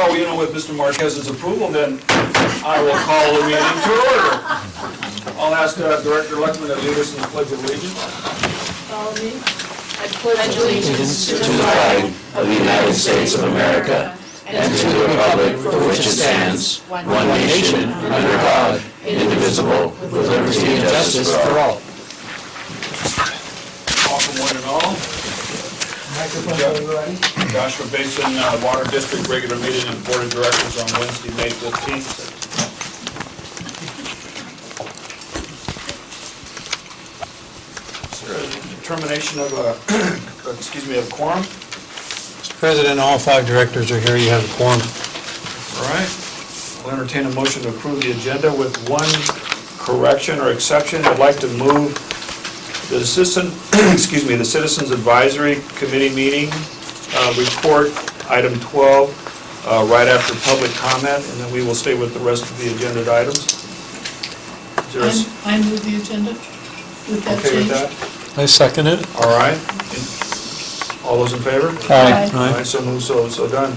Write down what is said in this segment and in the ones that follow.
Oh, you know, with Mr. Marquez's approval, then I will call the meeting to order. I'll ask Director Luckman to lead us in the Pledge of Allegiance. Follow me. I pledge allegiance to the flag of the United States of America and to the republic for which it stands, one nation, under God, indivisible, with liberty and justice for all. Welcome one and all. Joshua Basin Water District regular meeting of the Board of Directors on Wednesday, May 15th. Is there a determination of of quorum? Mr. President, all 5 directors are here. You have a quorum. All right. I'll entertain a motion to approve the agenda with one correction or exception. I'd like to move the the Citizens Advisory Committee meeting report, item 12, right after public comment, and then we will stay with the rest of the agenda items. I move the agenda with that Okay with change. that? I second it. All right. All those in favor? Aye. All right, so moved, so done.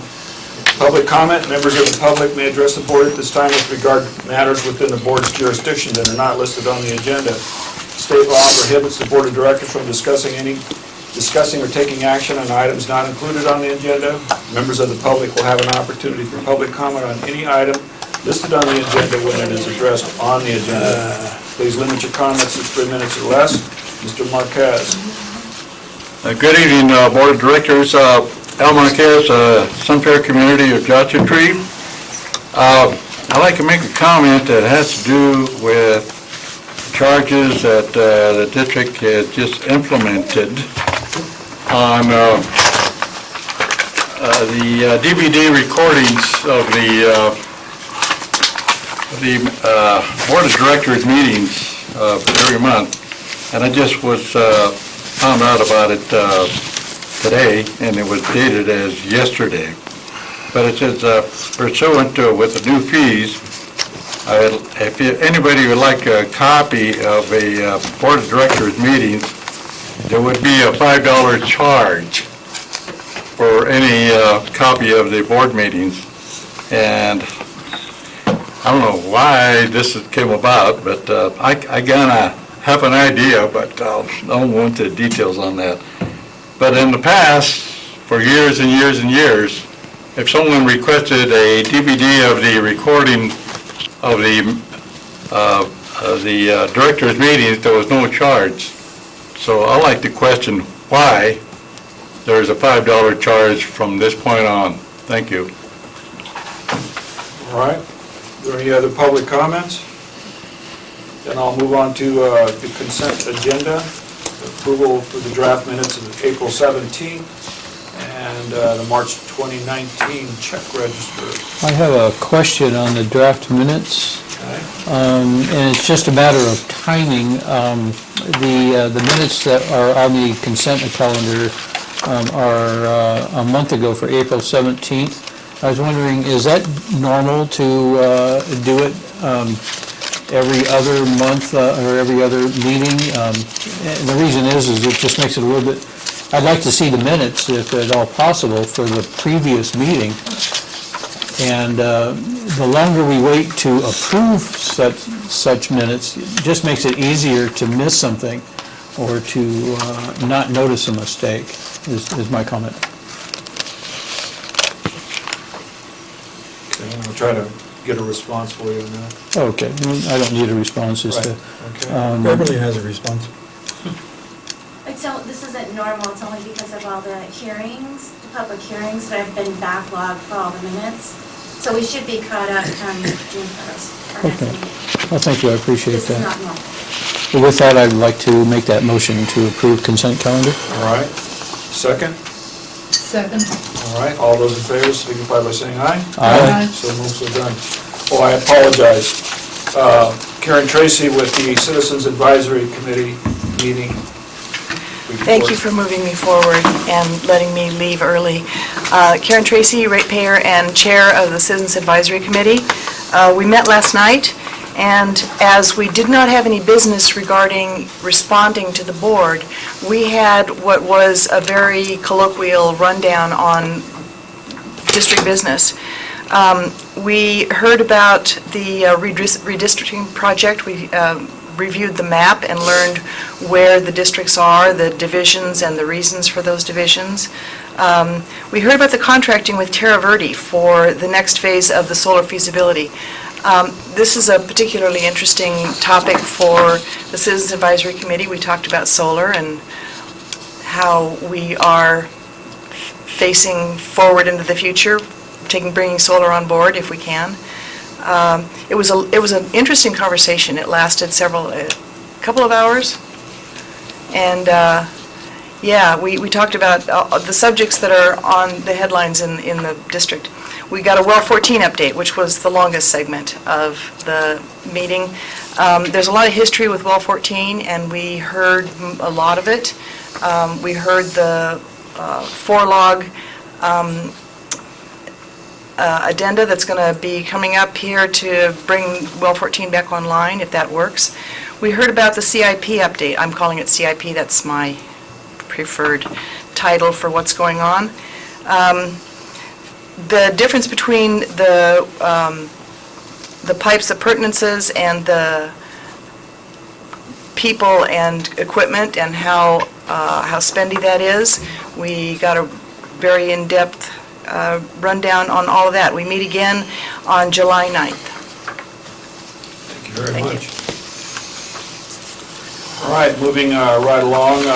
Public comment, members of the public may address the board at this time with regard to matters within the board's jurisdiction that are not listed on the agenda. State law prohibits the board of directors from discussing or taking action on items not included on the agenda. Members of the public will have an opportunity for public comment on any item listed on the agenda when it is addressed on the agenda. Please limit your comments to 3 minutes or less. Mr. Marquez. Good evening, Board of Directors. Al Marquez, Sunfair Community of Joshua Tree. I'd like to make a comment that has to do with charges that the district has just implemented on the DVD recordings of the Board of Directors meetings every month. And I just found out about it today, and it was dated as yesterday. But it says pursuant to with the new fees, if anybody would like a copy of a Board of Directors meeting, there would be a $5 charge for any copy of the board meetings. And I don't know why this came about, but I kind of have an idea, but I don't go into the details on that. But in the past, for years and years and years, if someone requested a DVD of the recording of the director's meetings, there was no charge. So I like to question why there is a $5 charge from this point on. Thank you. All right. Are there any other public comments? Then I'll move on to the consent agenda. Approval for the draft minutes of April 17th and the March 2019 check register. I have a question on the draft minutes, Okay. and it's just a matter of timing. The minutes that are on the consent calendar are a month ago for April 17th. I was wondering, is that normal to do it every other month or every other meeting? And the reason is it just makes it a little bit, I'd like to see the minutes, if at all possible, for the previous meeting. And the longer we wait to approve such minutes, it just makes it easier to miss something or to not notice a mistake, is my comment. Okay, I'll try to get a response for you on that. Okay, I don't need a response, just Right. to... Okay. Beverly has a response. So this isn't normal, it's only because of all the hearings, the public hearings that have been backlogged for all the minutes. So we should be caught up come June 1st. our next Okay. meeting. Well, thank you, I appreciate This is that. not normal. Well, with that, I'd like to make that motion to approve consent calendar. All right. Second? Second. All right. All those in favor signify by saying aye. Aye. So moved, so done. Oh, I apologize. Karen Tracy with the Citizens Advisory Committee meeting. Thank you for moving me forward and letting me leave early. Karen Tracy, ratepayer and chair of the Citizens Advisory Committee. We met last night, and as we did not have any business regarding responding to the board, we had what was a very colloquial rundown on district business. We heard about the redistricting project. We reviewed the map and learned where the districts are, the divisions, and the reasons for those divisions. We heard about the contracting with Terra Verde for the next phase of the solar feasibility. This is a particularly interesting topic for the Citizens Advisory Committee. We talked about solar and how we are facing forward into the future, bringing solar on board if we can. It was an interesting conversation. It lasted a couple of hours, and we talked about the subjects that are on the headlines in the district. We got a Well 14 update, which was the longest segment of the meeting. There's a lot of history with Well 14, and we heard a lot of it. We heard the four-log addenda that's going to be coming up here to bring Well 14 back online, if that works. We heard about the CIP update. I'm calling it CIP. That's my preferred title for what's going on. The difference between the pipes, the pertinences, and the people and equipment, and how spendy that is. We got a very in-depth rundown on all of that. We meet again on July 9th. Thank you very Thank much. All right, moving right along,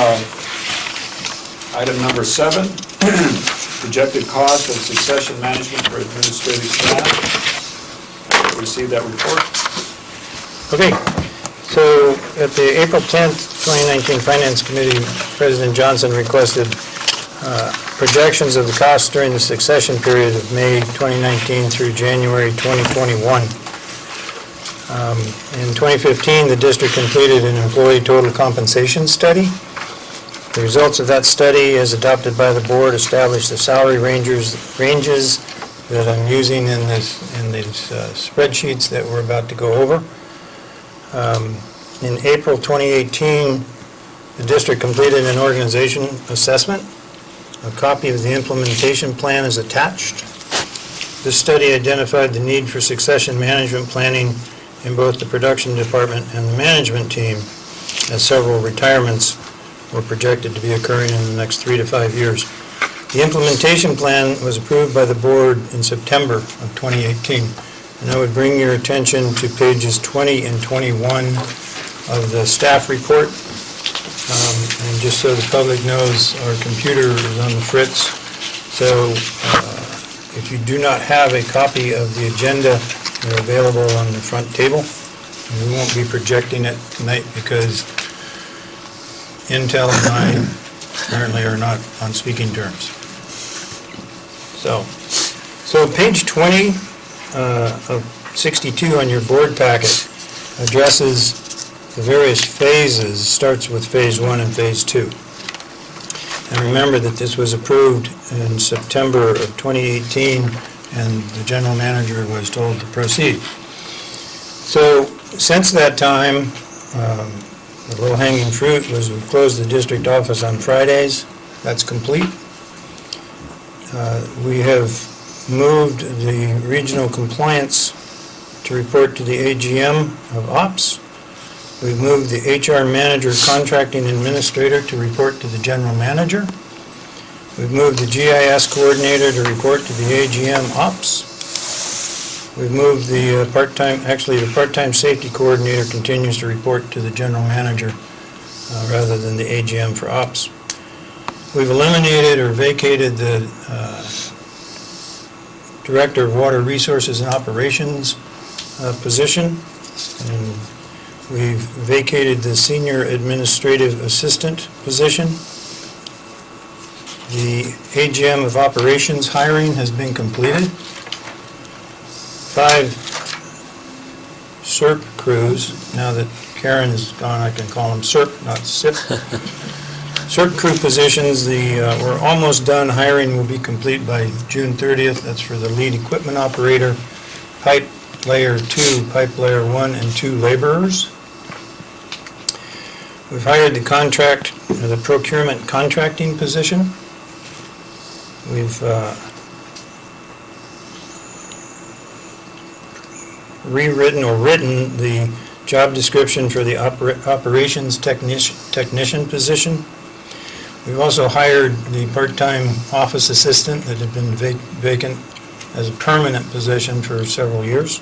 item number 7, projected cost of succession management for administrative staff. Received that report. Okay, so at the April 10th, 2019 Finance Committee, President Johnson requested projections of the costs during the succession period of May 2019 through January 2021. In 2015, the district completed an employee total compensation study. The results of that study, as adopted by the board, established the salary ranges that I'm using in these spreadsheets that we're about to go over. In April 2018, the district completed an organization assessment. A copy of the implementation plan is attached. This study identified the need for succession management planning in both the production department and the management team, as several retirements were projected to be occurring in the next 3 to 5 years. The implementation plan was approved by the board in September of 2018, and I would bring your attention to pages 20 and 21 of the staff report. And just so the public knows, our computer is on the fritz, so if you do not have a copy of the agenda, they're available on the front table, and we won't be projecting it tonight because Intel and I apparently are not on speaking terms. So page 20 of 62 on your board packet addresses the various phases, starts with phase 1 and phase 2. And remember that this was approved in September of 2018, and the general manager was told to proceed. So since that time, the low-hanging fruit was we closed the district office on Fridays. That's complete. We have moved the regional compliance to report to the AGM of Ops. We've moved the HR manager contracting administrator to report to the general manager. We've moved the GIS coordinator to report to the AGM Ops. We've moved the part-time safety coordinator continues to report to the general manager rather than the AGM for Ops. We've eliminated or vacated the Director of Water Resources and Operations position, and we've vacated the Senior Administrative Assistant position. The AGM of Operations hiring has been completed. 5 SERP crews, now that Karen is gone, I can call them SERP, not SIP. SERP crew positions, we're almost done. Hiring will be complete by June 30th. That's for the lead equipment operator, pipe layer 2, pipe layer 1, and 2 laborers. We've hired the procurement contracting position. We've rewritten or written the job description for the operations technician position. We've also hired the part-time office assistant that had been vacant as a permanent position for several years.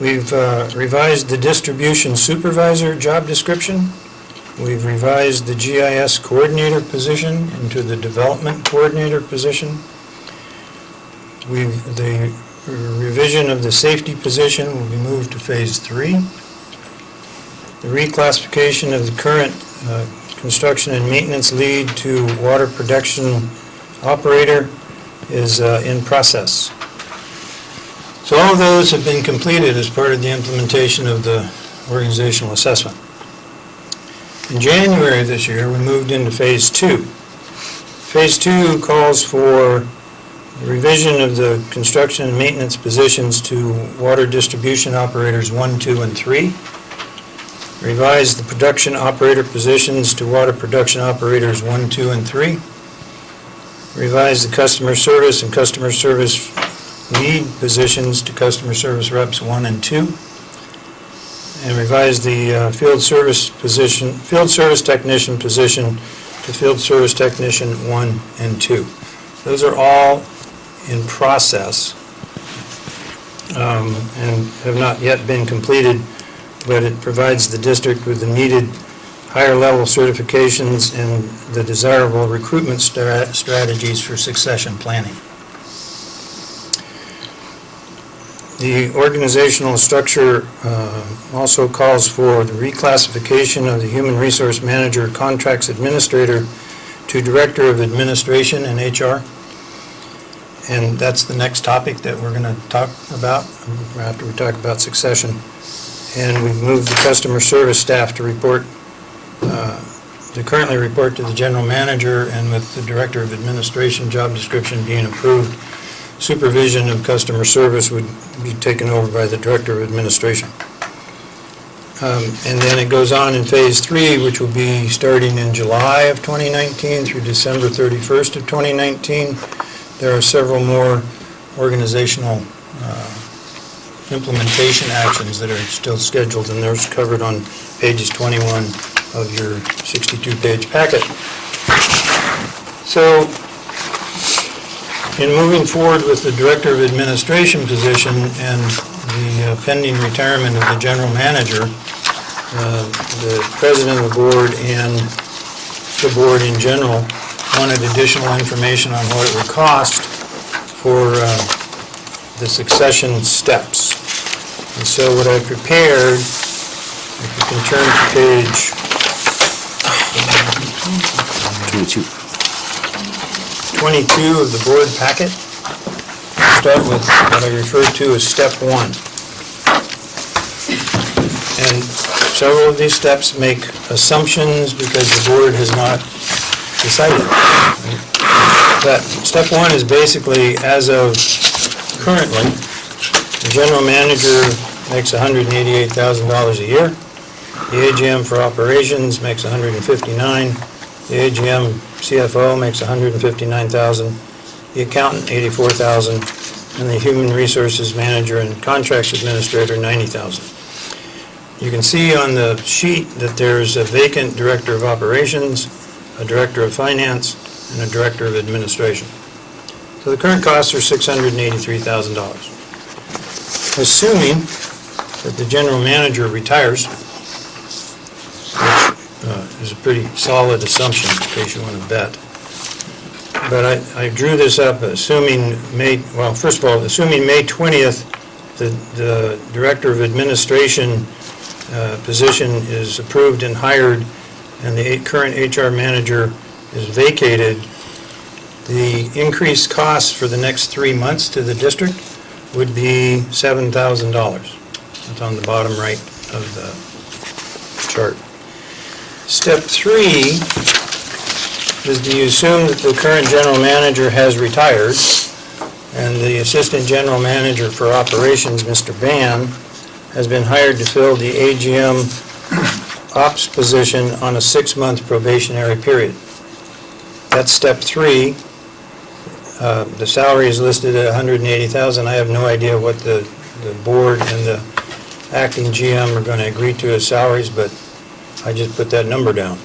We've revised the distribution supervisor job description. We've revised the GIS coordinator position into the development coordinator position. The revision of the safety position will be moved to phase 3. The reclassification of the current construction and maintenance lead to water production operator is in process. So all of those have been completed as part of the implementation of the organizational assessment. In January of this year, we moved into phase 2. Phase 2 calls for the revision of the construction and maintenance positions to water distribution operators 1, 2, and 3. Revise the production operator positions to water production operators 1, 2, and 3. Revise the customer service and customer service lead positions to customer service reps 1 and 2. And revise the field service technician position to field service technician 1 and 2. Those are all in process and have not yet been completed, but it provides the district with the needed higher level certifications and the desirable recruitment strategies for succession planning. The organizational structure also calls for the reclassification of the human resource manager contracts administrator to director of administration and HR. And that's the next topic that we're going to talk about after we talk about succession. And we've moved the customer service staff to report, to currently report to the general manager, and with the director of administration job description being approved, supervision of customer service would be taken over by the director of administration. And then it goes on in phase 3, which will be starting in July of 2019 through December 31st of 2019. There are several more organizational implementation actions that are still scheduled, and those covered on pages 21 of your 62-page packet. So, in moving forward with the Director of Administration position and the pending retirement of the General Manager, the President of the Board and the Board in general wanted additional information on what it would cost for the succession steps. And so what I prepared, if you can turn to page 22 of the board packet, start with what I refer to as step 1. And several of these steps make assumptions because the board has not decided. But step 1 is basically, as of currently, the general manager makes $188,000 a year. The AGM for operations makes $159,000. The AGM CFO makes $159,000. The accountant $84,000, and the human resources manager and contracts administrator $90,000. You can see on the sheet that there's a vacant director of operations, a director of finance, and a director of administration. So the current costs are $683,000. Assuming that the general manager retires, which is a pretty solid assumption in case you want to bet. But I drew this up assuming first of all, assuming May 20th, the director of administration position is approved and hired, and the current HR manager is vacated, the increased costs for the next 3 months to the district would be $7,000. That's on the bottom right of the chart. Step 3 is, do you assume that the current general manager has retired and the assistant general manager for operations, Mr. Van, has been hired to fill the AGM ops position on a 6-month probationary period? That's step 3. The salary is listed at $180,000. I have no idea what the the board and the acting GM are going to agree to as salaries, but I just put that number down.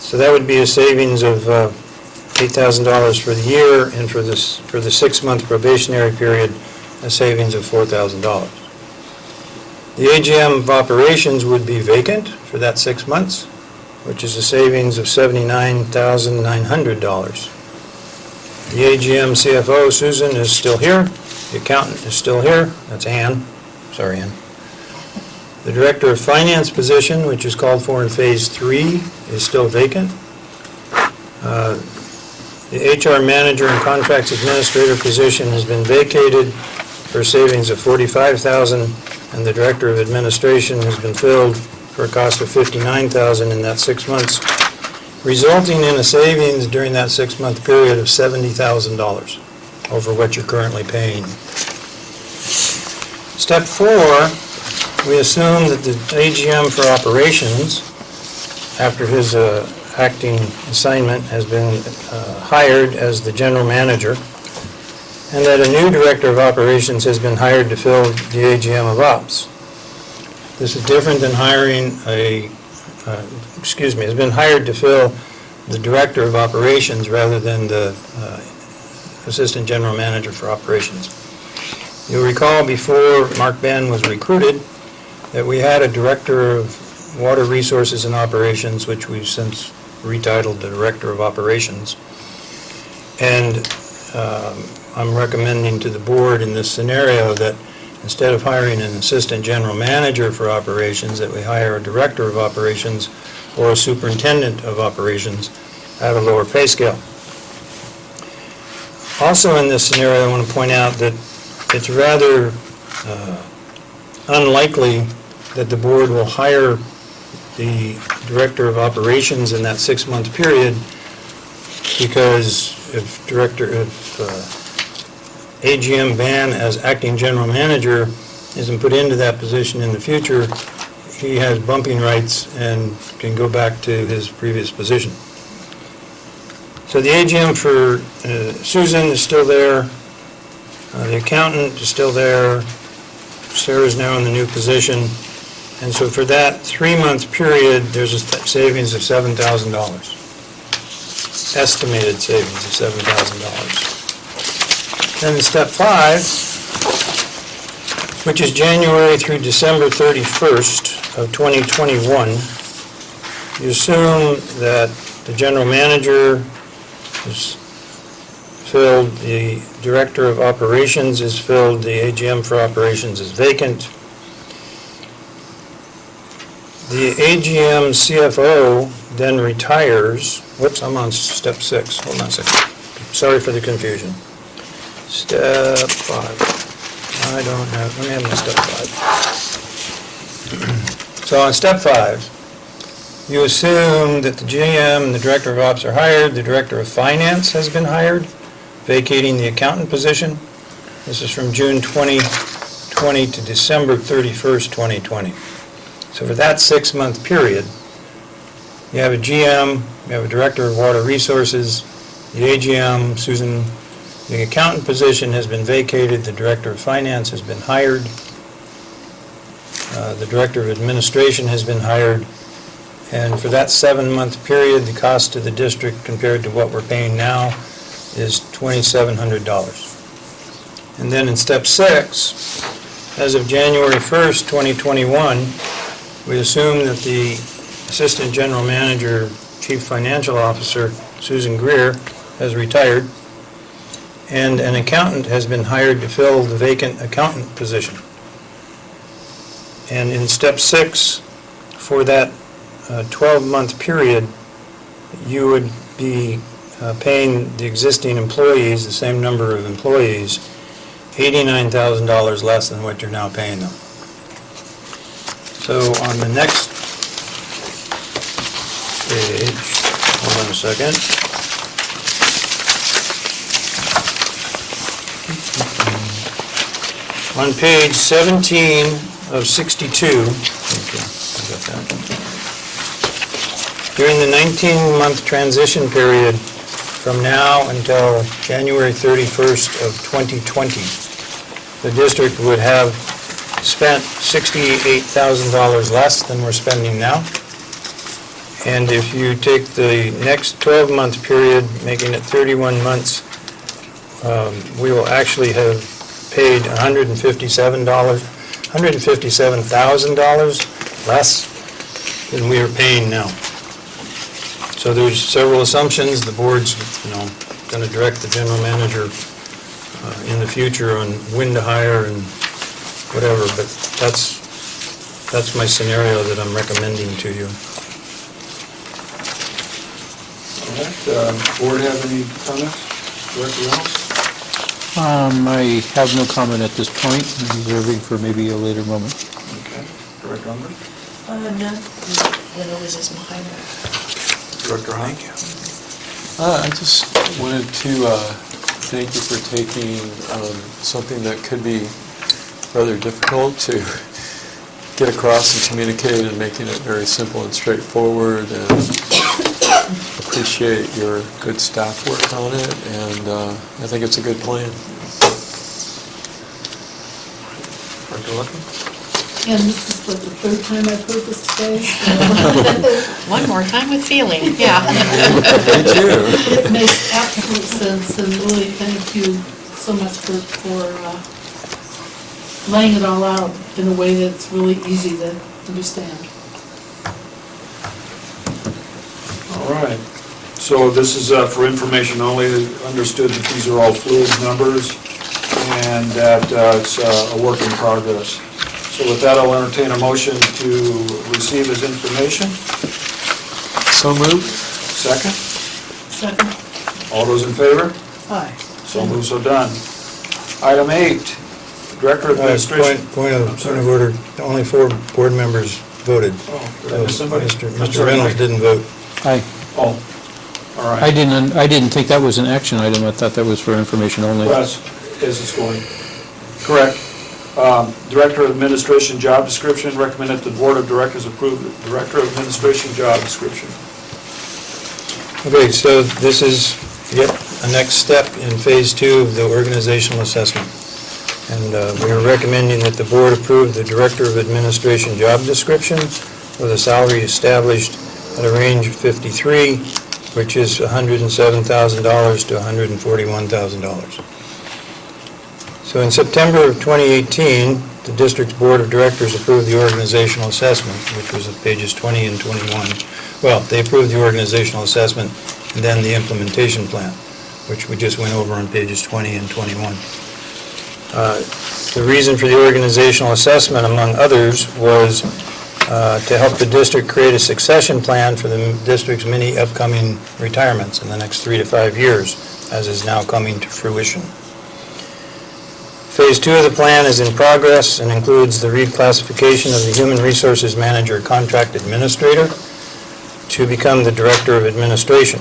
So that would be a savings of $8,000 for the year, and for the 6-month probationary period, a savings of $4,000. The AGM of operations would be vacant for that 6 months, which is a savings of $79,900. The AGM CFO, Susan, is still here. The accountant is still here. That's Ann. Sorry, Ann. The Director of Finance position, which is called for in Phase 3, is still vacant. The HR Manager and Contracts Administrator position has been vacated for a savings of $45,000, and the Director of Administration has been filled for a cost of $59,000 in that 6 months, resulting in a savings during that 6-month period of $70,000 over what you're currently paying. Step 4, we assume that the AGM for operations, after his acting assignment, has been hired as the general manager, and that a new director of operations has been hired to fill the AGM of ops. This is different than hiring has been hired to fill the director of operations rather than the assistant general manager for operations. You'll recall before Mark Ben was recruited that we had a director of water resources and operations, which we've since retitled the director of operations. And I'm recommending to the board in this scenario that instead of hiring an assistant general manager for operations, that we hire a director of operations or a superintendent of operations at a lower pay scale. Also in this scenario, I want to point out that it's rather unlikely that the board will hire the director of operations in that 6-month period, because if AGM Ban as acting general manager isn't put into that position in the future, he has bumping rights and can go back to his previous position. So the AGM for Susan is still there. The accountant is still there. Sarah's now in the new position. And so for that 3-month period, there's a savings of $7,000. Estimated savings of $7,000. Then in step 5, which is January through December 31st of 2021, you assume that the general manager is filled, the director of operations is filled, the AGM for operations is vacant. The AGM CFO then retires. Whoops, I'm on step 6. Hold on a second. Sorry for the confusion. Step 5. Let me have my step 5. So on step 5, you assume that the GM and the director of ops are hired, the director of finance has been hired, vacating the accountant position. This is from June 2020 to December 31st, 2020. So for that 6-month period, you have a GM, you have a director of water resources, the AGM, Susan, the accountant position has been vacated, the director of finance has been hired, the director of administration has been hired, and for that 7-month period, the cost to the district compared to what we're paying now is $2,700. And then in step 6, as of January 1st, 2021, we assume that the Assistant General Manager, Chief Financial Officer, Susan Greer, has retired, and an accountant has been hired to fill the vacant accountant position. And in step 6, for that 12-month period, you would be paying the existing employees, the same number of employees, $89,000 less than what you're now paying them. So on the next page, hold on a second. On page 17 of 62, okay, I got that. During the 19-month transition period from now until January 31st of 2020, the district would have spent $68,000 less than we're spending now. And if you take the next 12-month period, making it 31 months, we will actually have paid $157,000 less than we are paying now. So there's several assumptions. The board's, going to direct the general manager in the future on when to hire and whatever, but that's my scenario that I'm recommending to you. All right, board have any comments? Director Reynolds? I have no comment at this point, I'm reserving for maybe a later moment. Okay. Director Unger? No, Reynolds is behind me. Director Hunt? I just wanted to thank you for taking something that could be rather difficult to get across and communicate and making it very simple and straightforward, and appreciate your good staff work on it, and I think it's a good plan. Director Luckman? And this is what, the third time I've heard this today? One more time with feeling, yeah. Me too. It makes absolute sense, and really thank you so much for laying it all out in a way that's really easy to understand. All right. So this is for information only. Understood that these are all fluid numbers and that it's a work in progress. So with that, I'll entertain a motion to receive as information. So moved. Second? Second? All those in favor? Aye. So moved, so done. Item 8, Director of Administration. Point of order, only 4 board members voted. Oh, did I miss somebody? I'm Mr. sorry, Reynolds Mike. didn't vote. Oh, all right. I didn't think that was an action item, I thought that was for information only. As it's going. Correct. Director of Administration job description, recommend that the Board of Directors approve the Director of Administration job description. Okay, so this is yet a next step in Phase 2 of the organizational assessment. And we are recommending that the board approve the Director of Administration job description with a salary established at a range of 53, which is $107,000 to $141,000. So in September of 2018, the district's Board of Directors approved the organizational assessment, which was at pages 20 and 21. Well, they approved the organizational assessment and then the implementation plan, which we just went over on pages 20 and 21. The reason for the organizational assessment, among others, was to help the district create a succession plan for the district's many upcoming retirements in the next 3 to 5 years, as is now coming to fruition. Phase 2 of the plan is in progress and includes the reclassification of the Human Resources Manager Contract Administrator to become the Director of Administration.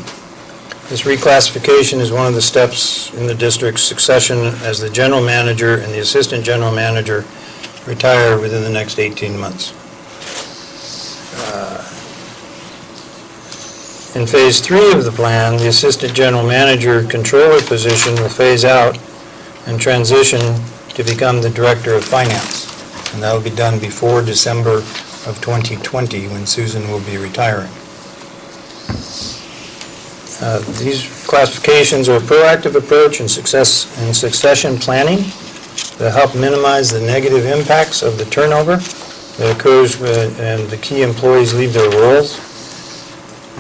This reclassification is one of the steps in the district's succession as the General Manager and the Assistant General Manager retire within the next 18 months. In Phase 3 of the plan, the Assistant General Manager Controller position will phase out and transition to become the Director of Finance. And that will be done before December of 2020, when Susan will be retiring. These classifications are a proactive approach in succession planning that help minimize the negative impacts of the turnover that occurs when the key employees leave their roles.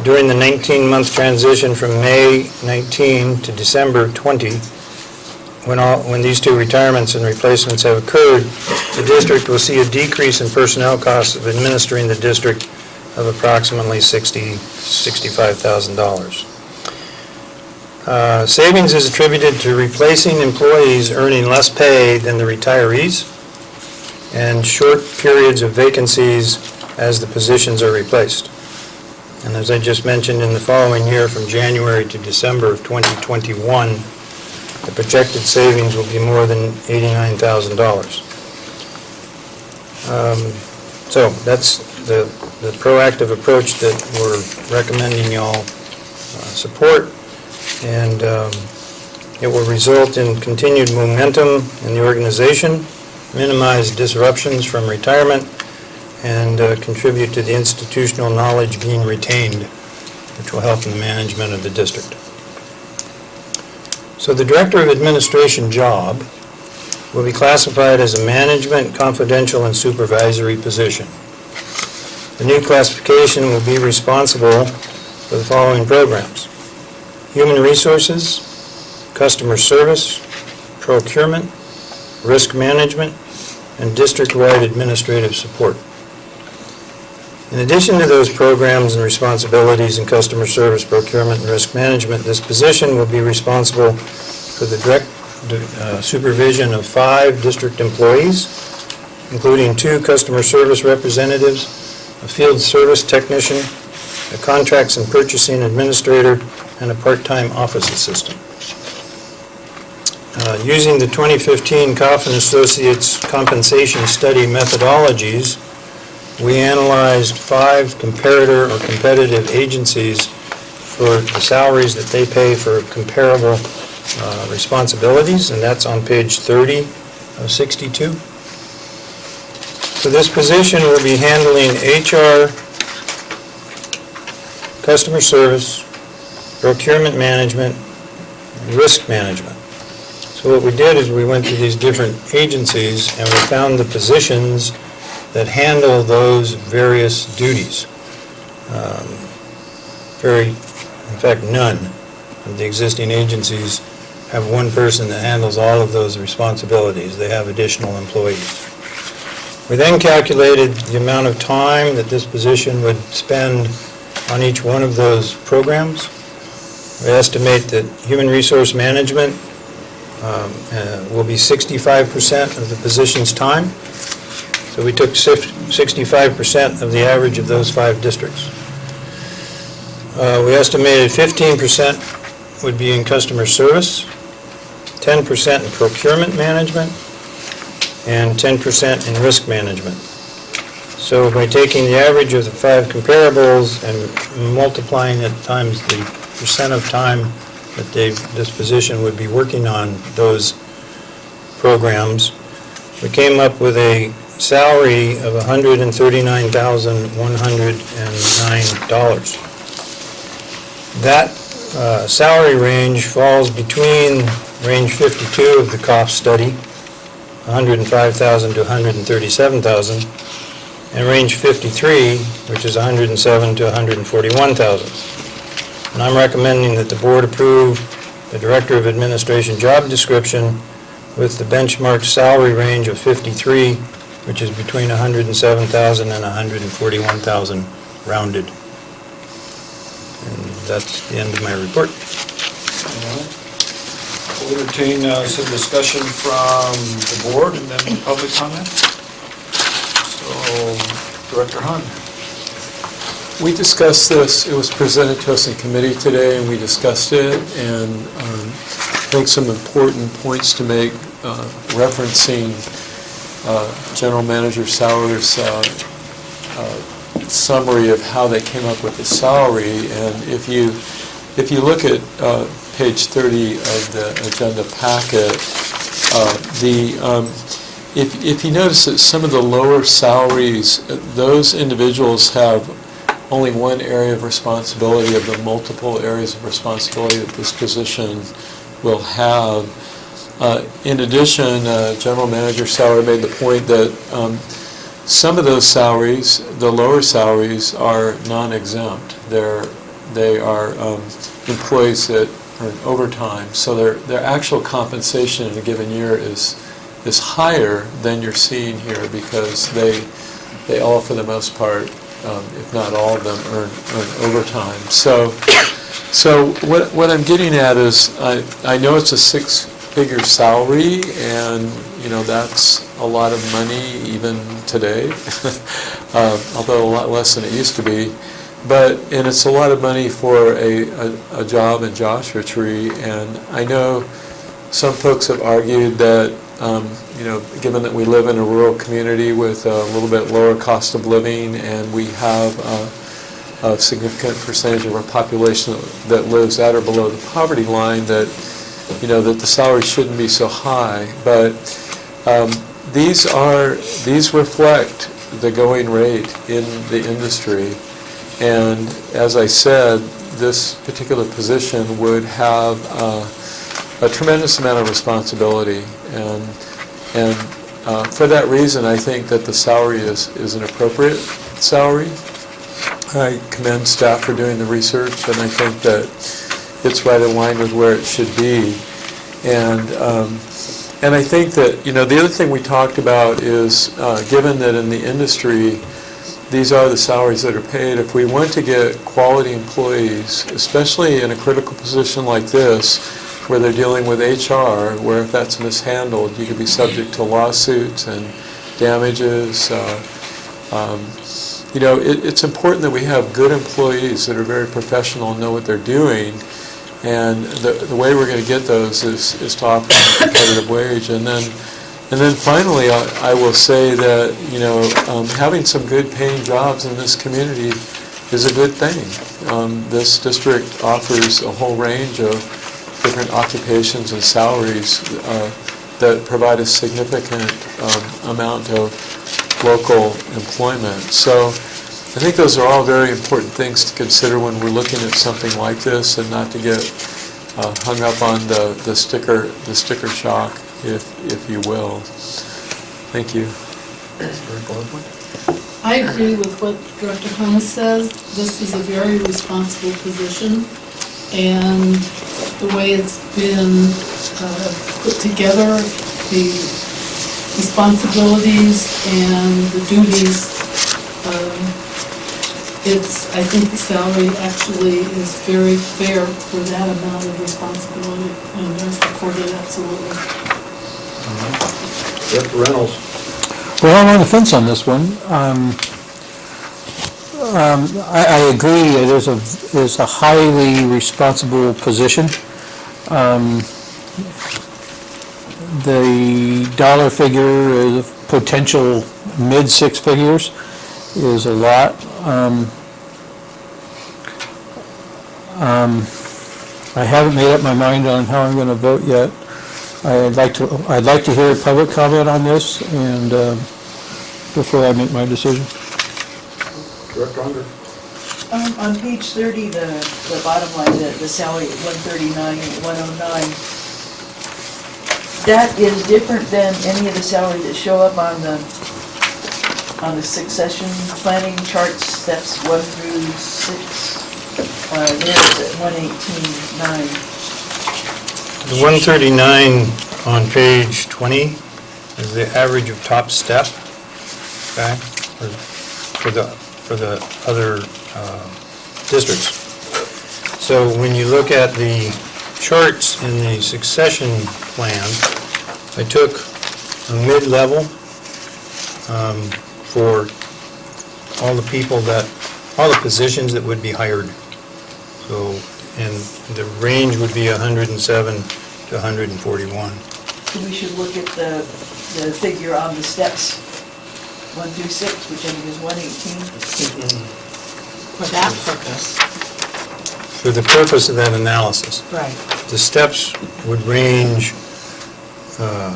During the 19-month transition from May 19 to December 20, when these 2 retirements and replacements have occurred, the district will see a decrease in personnel costs of administering the district of approximately $65,000. Savings is attributed to replacing employees earning less pay than the retirees and short periods of vacancies as the positions are replaced. And as I just mentioned, in the following year, from January to December of 2021, the projected savings will be more than $89,000. So that's the proactive approach that we're recommending y'all support. And It will result in continued momentum in the organization, minimize disruptions from retirement, and contribute to the institutional knowledge being retained, which will help in the management of the district. So the Director of Administration job will be classified as a management, confidential, and supervisory position. The new classification will be responsible for the following programs: human resources, customer service, procurement, risk management, and district-wide administrative support. In addition to those programs and responsibilities in customer service, procurement, and risk management, this position will be responsible for the direct supervision of 5 district employees, including 2 customer service representatives, a field service technician, a contracts and purchasing administrator, and a part-time office assistant. Using the 2015 Coffin Associates compensation study methodologies, we analyzed 5 comparator or competitive agencies for the salaries that they pay for comparable responsibilities, and that's on page 30 of 62. So this position will be handling HR, customer service, procurement management, and risk management. So what we did is we went to these different agencies and we found the positions that handle those various duties. In fact, none of the existing agencies have one person that handles all of those responsibilities. They have additional employees. We then calculated the amount of time that this position would spend on each one of those programs. We estimate that human resource management will be 65% of the position's time. So we took 65% of the average of those 5 districts. We estimated 15% would be in customer service, 10% in procurement management, and 10% in risk management. So by taking the average of the 5 comparables and multiplying it times the percent of time that this position would be working on those programs, we came up with a salary of $139,109. That salary range falls between range 52 of the COF study, $105,000 to $137,000, and range 53, which is $107,000 to $141,000. And I'm recommending that the board approve the Director of Administration job description with the benchmark salary range of 53, which is between $107,000 and $141,000 rounded. And that's the end of my report. We'll entertain some discussion from the board and then public comment. So, Director Hahn. We discussed this, it was presented to us in committee today, and we discussed it, and I think some important points to make referencing General Manager Sauer's summary of how they came up with the salary. And if you look at page 30 of the agenda packet, if you notice that some of the lower salaries, those individuals have only one area of responsibility of the multiple areas of responsibility that this position will have. In addition, General Manager Sauer made the point that some of those salaries, the lower salaries, are non-exempt. They are employees that earn overtime, so their actual compensation in a given year is higher than you're seeing here, because they all, for the most part, if not all of them, earn overtime. So what I'm getting at is, I know it's a 6-figure salary, and that's a lot of money even today, although a lot less than it used to be. And it's a lot of money for a job in Joshua Tree, and I know some folks have argued that given that we live in a rural community with a little bit lower cost of living, and we have a significant percentage of our population that lives at or below the poverty line, that that the salary shouldn't be so high, but these reflect the going rate in the industry. And as I said, this particular position would have a tremendous amount of responsibility. And for that reason, I think that the salary is an appropriate salary. I commend staff for doing the research, and I think that it's right in line with where it should be. And I think that, the other thing we talked about is, given that in the industry, these are the salaries that are paid, if we want to get quality employees, especially in a critical position like this, where they're dealing with HR, where if that's mishandled, you could be subject to lawsuits and damages. It's important that we have good employees that are very professional and know what they're doing. And the way we're going to get those is to offer them a competitive wage. And then finally, I will say that, having some good paying jobs in this community is a good thing. This district offers a whole range of different occupations and salaries that provide a significant amount of local employment. So I think those are all very important things to consider when we're looking at something like this, and not to get hung up on the sticker shock, if you will. Thank you. I agree with what Director Thomas says. This is a very responsible position, and the way it's been put together, the responsibilities and the duties, I think the salary actually is very fair for that amount of responsibility, and I support it absolutely. Director Reynolds. Well, I'm on the fence on this one. I agree, it is a highly responsible position. The dollar figure, potential mid-six figures, is a lot. I haven't made up my mind on how I'm going to vote yet. I'd like to hear public comment on this, and before I make my decision. Director Unger. On page 30, the bottom line, the salary at 139,109, that is different than any of the salaries that show up on the succession planning charts, steps 1 through 6. There's at 118,9. The 139 on page 20 is the average of top step, okay, for the other districts. So when you look at the charts in the succession plan, I took a mid-level for all the positions that would be hired. So, and the range would be 107 to 141. So we should look at the figure on the steps, 1 through 6, which I think is 118. For that purpose. For the purpose of that analysis. Right. The steps would range, the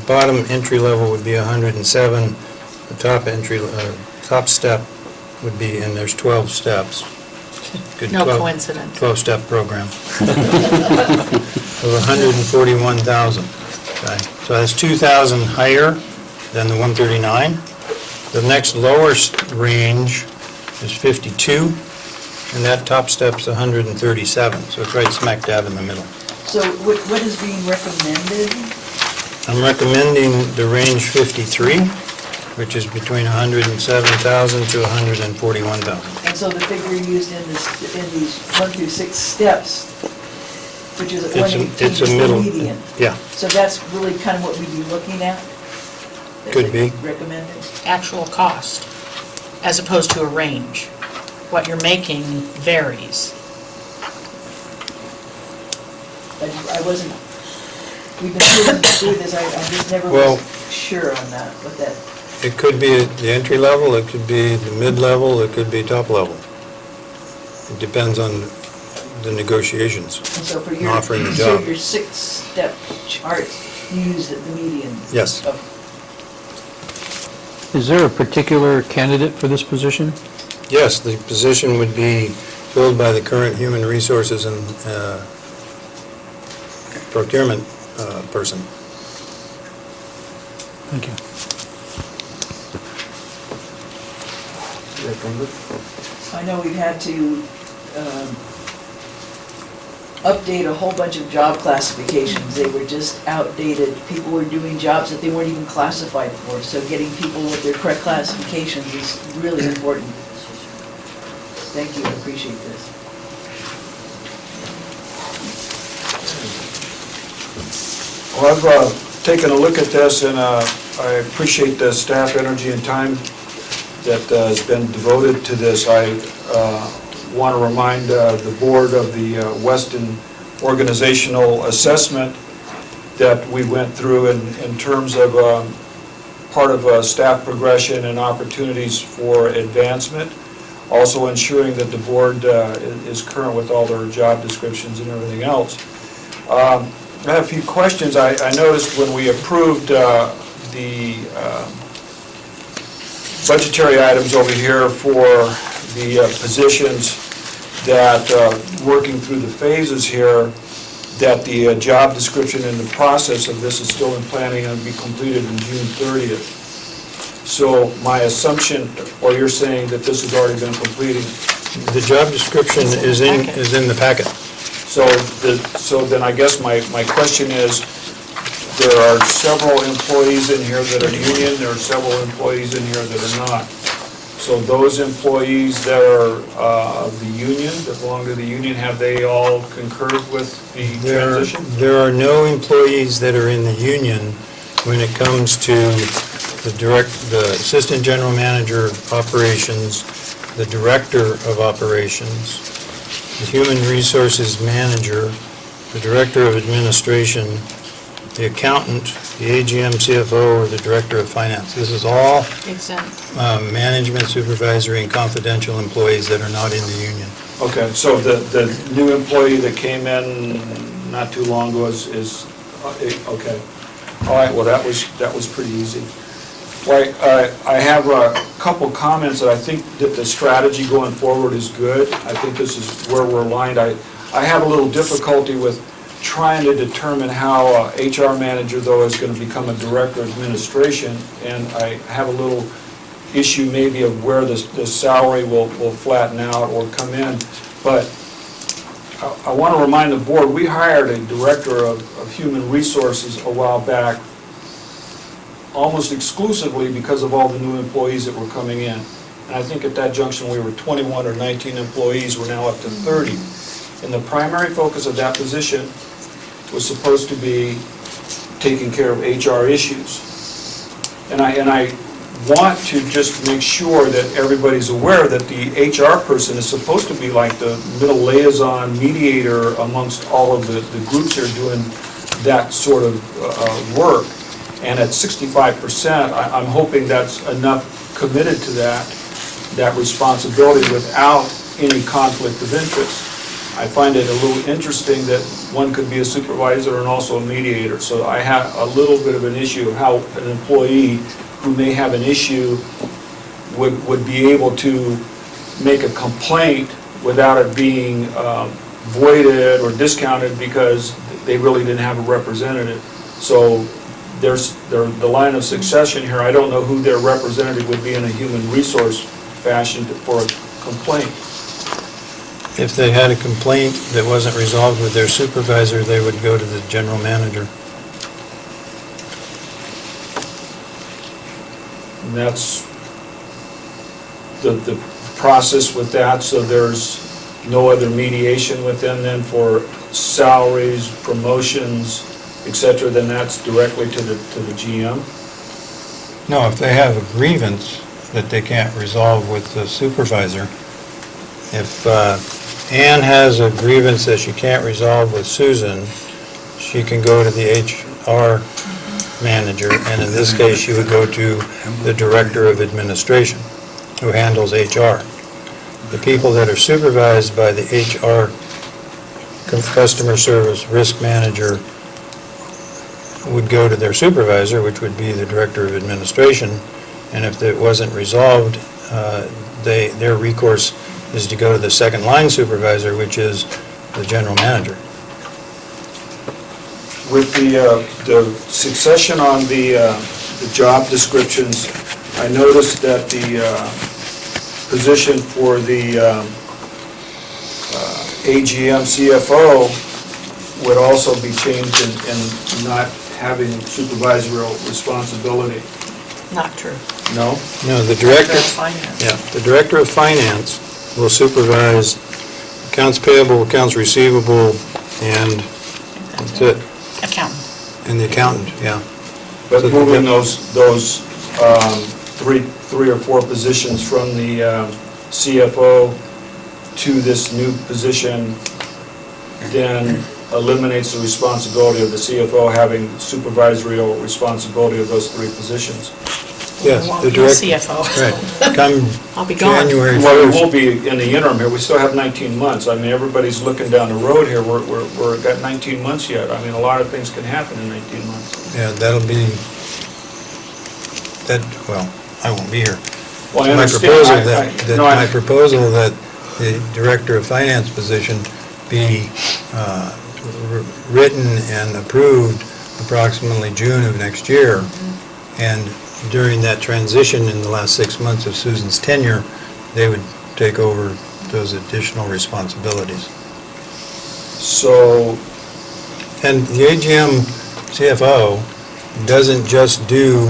bottom entry level would be 107, the top step would be, and there's 12 steps. Good No 12 coincidence. 12-step program. Of 141,000. Okay. So that's 2,000 higher than the 139. The next lowest range is 52, and that top step's 137, so it's right smack dab in the middle. So what is being recommended? I'm recommending the range 53, which is between 107,000 to 141,000. And so the figure used in these 1 through 6 steps, which is 118, It's a is the middle. median. Yeah, So that's really kind of what we'd be looking at? Could be. Recommended? actual cost, as opposed to a range. What you're making varies. I wasn't, we've been through this, I just never Well- was sure on that, what that, it could be at the entry level, it could be the mid-level, it could be top level. It depends on the negotiations. And so for And offering the so job. your 6-step chart, you use the median? Yes. Okay. Is there a particular candidate for this position? Yes, the position would be filled by the current human resources and procurement person. Thank you. I know we've had to update a whole bunch of job classifications. They were just outdated. People were doing jobs that they weren't even classified for. So getting people with their correct classifications is really important. Thank you, I appreciate this. Well, I've taken a look at this, and I appreciate the staff energy and time that has been devoted to this. I want to remind the board of the Weston organizational assessment that we went through in terms of part of staff progression and opportunities for advancement, also ensuring that the board is current with all their job descriptions and everything else. I have a few questions. I noticed when we approved the budgetary items over here for the positions that, working through the phases here, that the job description and the process of this is still in planning and be completed in June 30th. So my assumption, or you're saying that this has already been completed? The job description is in the packet. So then I guess my question is, there are several employees in here that are union, there are several employees in here that are not. So those employees that are of the union, that belong to the union, have they all concurred with the transition? There are no employees that are in the union when it comes to the assistant general manager of operations, the director of operations, the human resources manager, the director of administration, the accountant, the AGM CFO, or the director of finance. This is all Exempt. management, supervisory, and confidential employees that are not in the union. Okay, so the new employee that came in not too long ago is okay. All right, well, that was pretty easy. Well, I have a couple comments that I think that the strategy going forward is good. I think this is where we're aligned. I have a little difficulty with trying to determine how HR manager, though, is going to become a director of administration, and I have a little issue maybe of where the salary will flatten out or come in. But I want to remind the board, we hired a director of human resources a while back, almost exclusively because of all the new employees that were coming in. And I think at that junction, we were 21 or 19 employees, we're now up to 30. And the primary focus of that position was supposed to be taking care of HR issues. And I want to just make sure that everybody's aware that the HR person is supposed to be like the middle liaison mediator amongst all of the groups here doing that sort of work. And at 65%, I'm hoping that's enough committed to that responsibility without any conflict of interest. I find it a little interesting that one could be a supervisor and also a mediator. So I have a little bit of an issue of how an employee who may have an issue would be able to make a complaint without it being voided or discounted because they really didn't have a representative. So there's the line of succession here. I don't know who their representative would be in a human resource fashion for a complaint. If they had a complaint that wasn't resolved with their supervisor, they would go to the general manager. And that's the process with that, so there's no other mediation within then for salaries, promotions, et cetera, then that's directly to the GM? No, if they have a grievance that they can't resolve with the supervisor, if Ann has a grievance that she can't resolve with Susan, she can go to the HR manager, and in this case, she would go to the director of administration, who handles HR. The people that are supervised by the HR customer service, risk manager would go to their supervisor, which would be the director of administration, and if it wasn't resolved, their recourse is to go to the second line supervisor, which is the general manager. With the succession on the job descriptions, I noticed that the position for the AGM CFO would also be changed in not having supervisory responsibility. Not true. No? No, the Director director, of Finance. yeah, the director of finance will supervise accounts payable, accounts receivable, and that's it, Accountant. and the accountant, yeah. But So moving the- those three or four positions from the CFO to this new position then eliminates the responsibility of the CFO having supervisory responsibility of those three positions. Yes, Won't the be a director. CFO. Right, come I'll be gone. January Well, it 1st. will be in the interim here, we still have 19 months. I mean, everybody's looking down the road here, we're got 19 months yet. I mean, a lot of things can happen in 19 months. Yeah, that'll be, well, I won't be here. Well, I My understand. proposal I- that, no, I- my proposal that the director of finance position be written and approved approximately June of next year. And during that transition in the last 6 months of Susan's tenure, they would take over those additional responsibilities. So, And the AGM CFO doesn't just do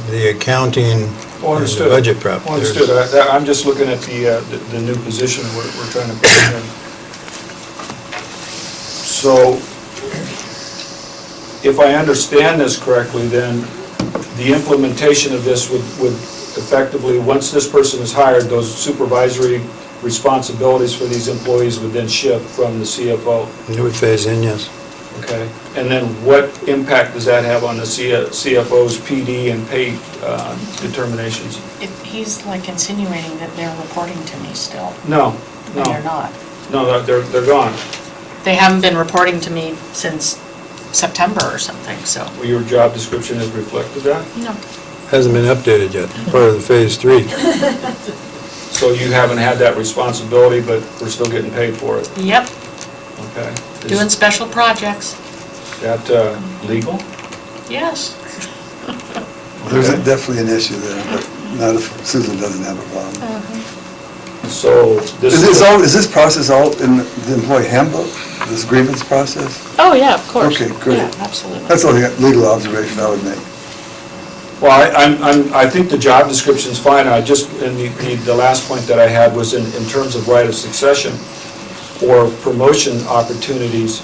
the accounting oh, and the understood. budget prep. Oh, understood. I'm just looking at the new position we're trying to put in. So, if I understand this correctly, then the implementation of this would effectively, once this person is hired, those supervisory responsibilities for these employees would then shift from the CFO. It would phase in, yes. Okay. And then what impact does that have on the CFO's PD and pay determinations? He's like insinuating that they're reporting to me still. No, And they're no, not. no, they're gone. They haven't been reporting to me since September or something, so. Well, your job description has reflected that? No. Hasn't been updated yet, part of the phase 3. So you haven't had that responsibility, but we're still getting paid for it? Yep, Okay. doing special projects. Is that legal? Yes. There's Okay. definitely an issue there, but not if Susan doesn't have a problem. So this Is this process all in the employee handbook, this grievance process? Oh, yeah, of course. Okay, great. Yeah, absolutely. That's the only legal observation I would make. Well, I think the job description's fine. I just, and the last point that I had was in terms of right of succession or promotion opportunities.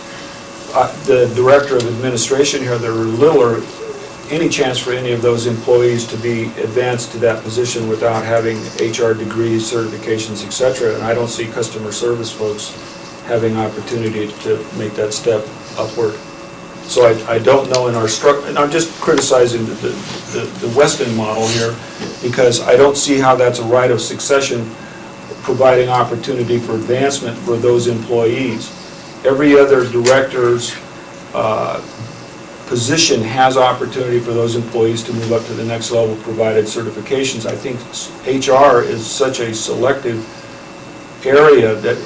The director of administration here, there are little or any chance for any of those employees to be advanced to that position without having HR degrees, certifications, et cetera. And I don't see customer service folks having opportunity to make that step upward. So I don't know in our structure, and I'm just criticizing the Weston model here, because I don't see how that's a right of succession, providing opportunity for advancement for those employees. Every other director's position has opportunity for those employees to move up to the next level, provided certifications. I think HR is such a selective area that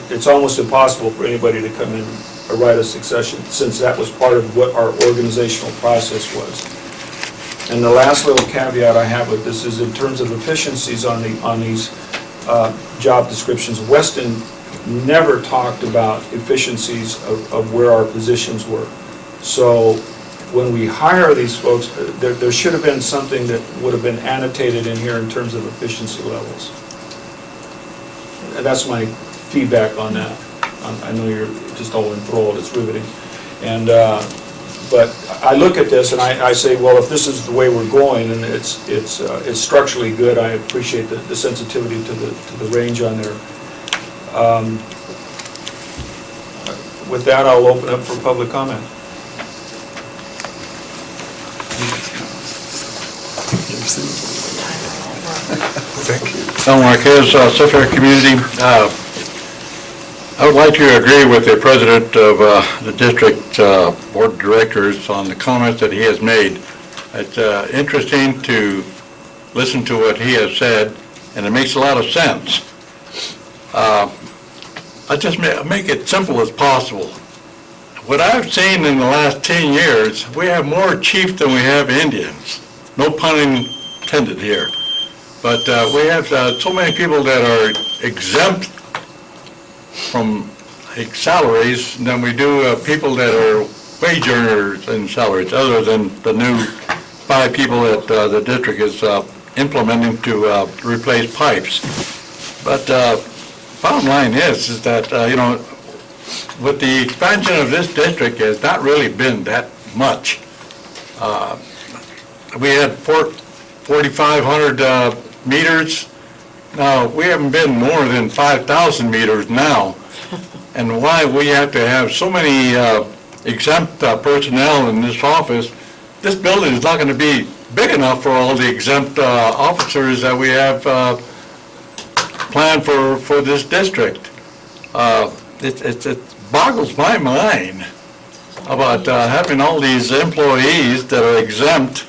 it's almost impossible for anybody to come in a right of succession, since that was part of what our organizational process was. And the last little caveat I have with this is in terms of efficiencies on these job descriptions. Weston never talked about efficiencies of where our positions were. So when we hire these folks, there should have been something that would have been annotated in here in terms of efficiency levels. And that's my feedback on that. I know you're just all enthralled, it's riveting. And, but I look at this and I say, well, if this is the way we're going and it's structurally good, I appreciate the sensitivity to the range on there. With that, I'll open up for public comment. Thank you. Al Marquez, Suffolk Community. I would like to agree with the president of the district board of directors on the comments that he has made. It's interesting to listen to what he has said, and it makes a lot of sense. I just make it simple as possible. What I've seen in the last 10 years, we have more chiefs than we have Indians. No pun intended here. But we have so many people that are exempt from salaries than we do people that are wage earners in salaries, other than the new 5 people that the district is implementing to replace pipes. But bottom line is that, with the expansion of this district, has not really been that much. We had 4,500 meters. Now, we haven't been more than 5,000 meters now. And why we have to have so many exempt personnel in this office, this building is not going to be big enough for all the exempt officers that we have planned for this district. It boggles my mind about having all these employees that are exempt,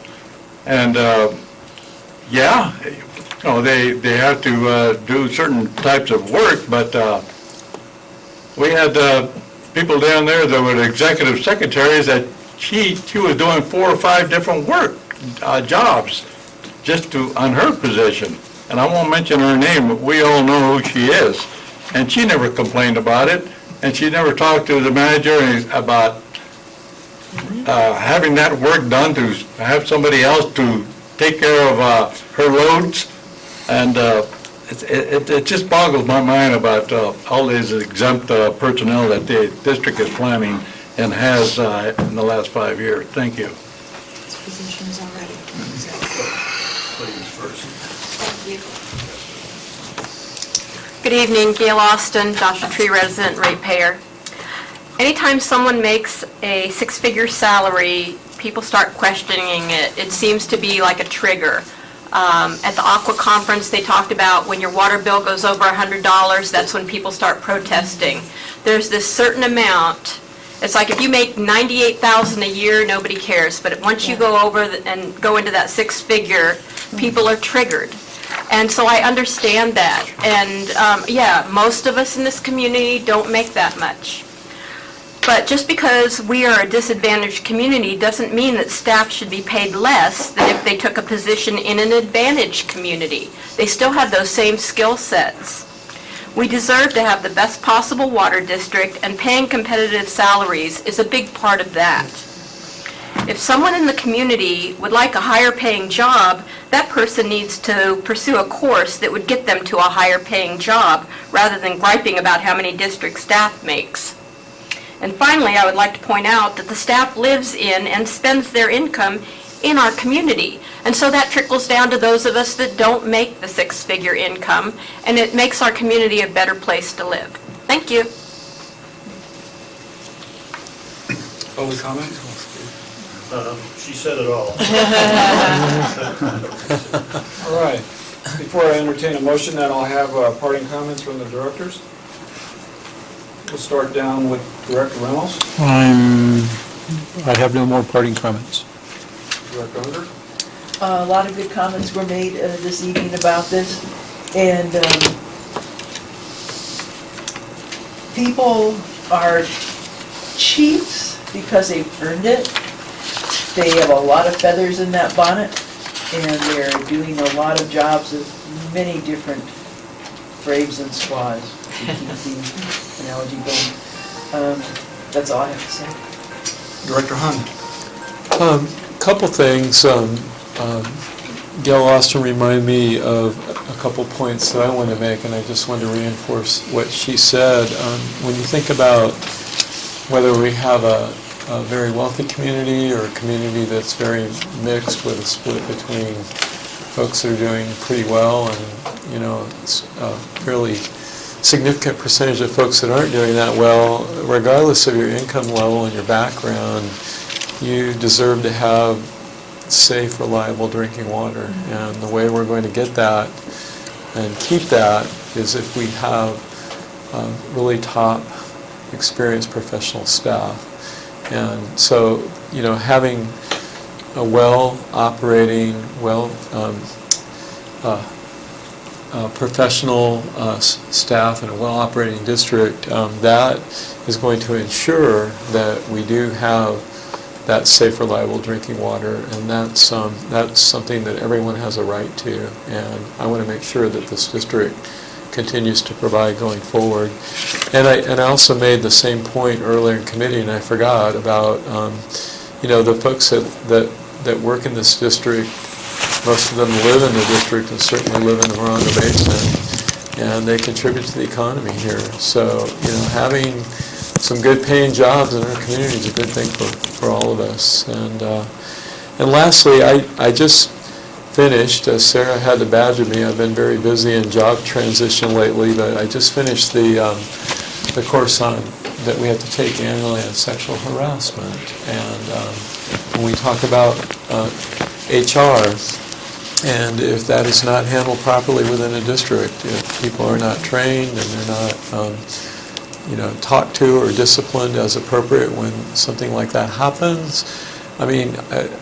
and they have to do certain types of work, but we had people down there that were executive secretaries that she was doing 4 or 5 different jobs just on her position. And I won't mention her name, but we all know who she is. And she never complained about it, and she never talked to the manager about having that work done, to have somebody else to take care of her loads. And it just boggles my mind about all these exempt personnel that the district is planning and has in the last 5 years. Thank you. Positions already. Ladies first. Good evening, Gail Austin, Joshua Tree resident, ratepayer. Anytime someone makes a 6-figure salary, people start questioning it. It seems to be like a trigger. At the Aqua Conference, they talked about when your water bill goes over $100, that's when people start protesting. There's this certain amount. It's like if you make $98,000 a year, nobody cares. But once you go over and go into that 6-figure, people are triggered. And so I understand that. And most of us in this community don't make that much. But just because we are a disadvantaged community doesn't mean that staff should be paid less than if they took a position in an advantaged community. They still have those same skill sets. We deserve to have the best possible water district, and paying competitive salaries is a big part of that. If someone in the community would like a higher paying job, that person needs to pursue a course that would get them to a higher paying job, rather than griping about how many district staff makes. And finally, I would like to point out that the staff lives in and spends their income in our community. And so that trickles down to those of us that don't make the 6-figure income, and it makes our community a better place to live. Thank you. Public comment? She said it all. All right. Before I entertain a motion, then I'll have parting comments from the directors. We'll start down with Director Reynolds. I have no more parting comments. Director Unger. A lot of good comments were made this evening about this, and people are chiefs because they've earned it. They have a lot of feathers in that bonnet, and they're doing a lot of jobs of many different braves and squaws, to keep the analogy going. That's all I have to say. Director Hunt. Couple things. Gail Austin reminded me of a couple points that I want to make, and I just want to reinforce what she said. When you think about whether we have a very wealthy community or a community that's very mixed, with a split between folks that are doing pretty well and, it's a fairly significant percentage of folks that aren't doing that well, regardless of your income level and your background, you deserve to have safe, reliable drinking water. And the way we're going to get that and keep that is if we have really top, experienced professional staff. And so, having a well-operating, professional staff and a well-operating district, that is going to ensure that we do have that safe, reliable drinking water, and that's something that everyone has a right to. And I want to make sure that this district continues to provide going forward. And I also made the same point earlier in committee, and I forgot about the folks that work in this district. Most of them live in the district and certainly live in the Morongo Basin, and they contribute to the economy here. So, having some good paying jobs in our community is a good thing for all of us. And lastly, I just finished, Sarah had to badger me, I've been very busy in job transition lately, but I just finished the course that we have to take annually on sexual harassment. And when we talk about HR, and if that is not handled properly within a district, if people are not trained and they're not, talked to or disciplined as appropriate when something like that happens, I mean,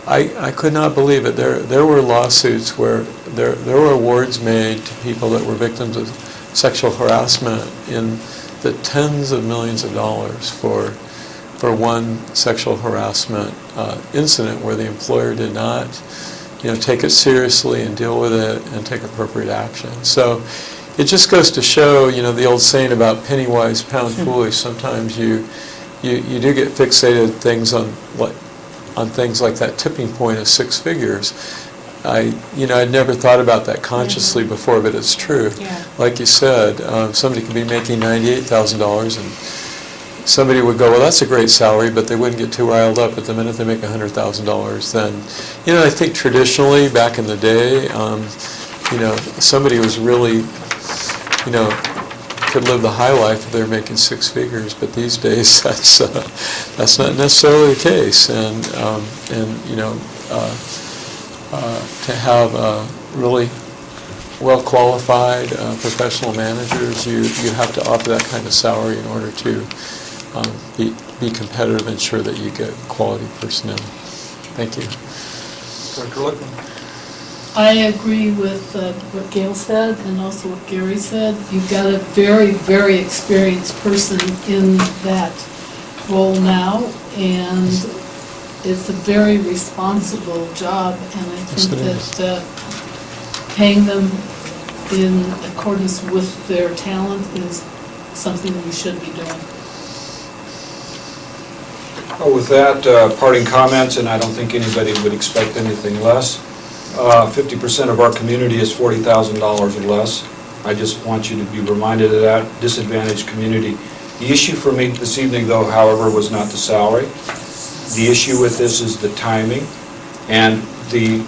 I could not believe it. There were lawsuits where there were awards made to people that were victims of sexual harassment in the tens of millions of dollars for one sexual harassment incident where the employer did not take it seriously and deal with it and take appropriate action. So it just goes to show, the old saying about penny wise, pound foolish. Sometimes you do get fixated on things like that tipping point of 6 figures. I'd never thought about that consciously before, but it's true. Yeah. Like you said, somebody could be making $98,000 and somebody would go, well, that's a great salary, but they wouldn't get too riled up at the minute they make $100,000. Then, I think traditionally, back in the day, somebody was really, could live the high life if they're making 6 figures, but these days that's not necessarily the case. And to have really well-qualified professional managers, you have to offer that kind of salary in order to be competitive and ensure that you get quality personnel. Thank you. Dr. Lickman? I agree with what Gail said and also what Gary said. You've got a very, very experienced person in that role now, and it's a very responsible job, and I think that paying them in accordance with their talent is something we should be doing. Well, with that, parting comments, and I don't think anybody would expect anything less. 50% of our community is $40,000 or less. I just want you to be reminded of that disadvantaged community. The issue for me this evening, though, however, was not the salary. The issue with this is the timing and the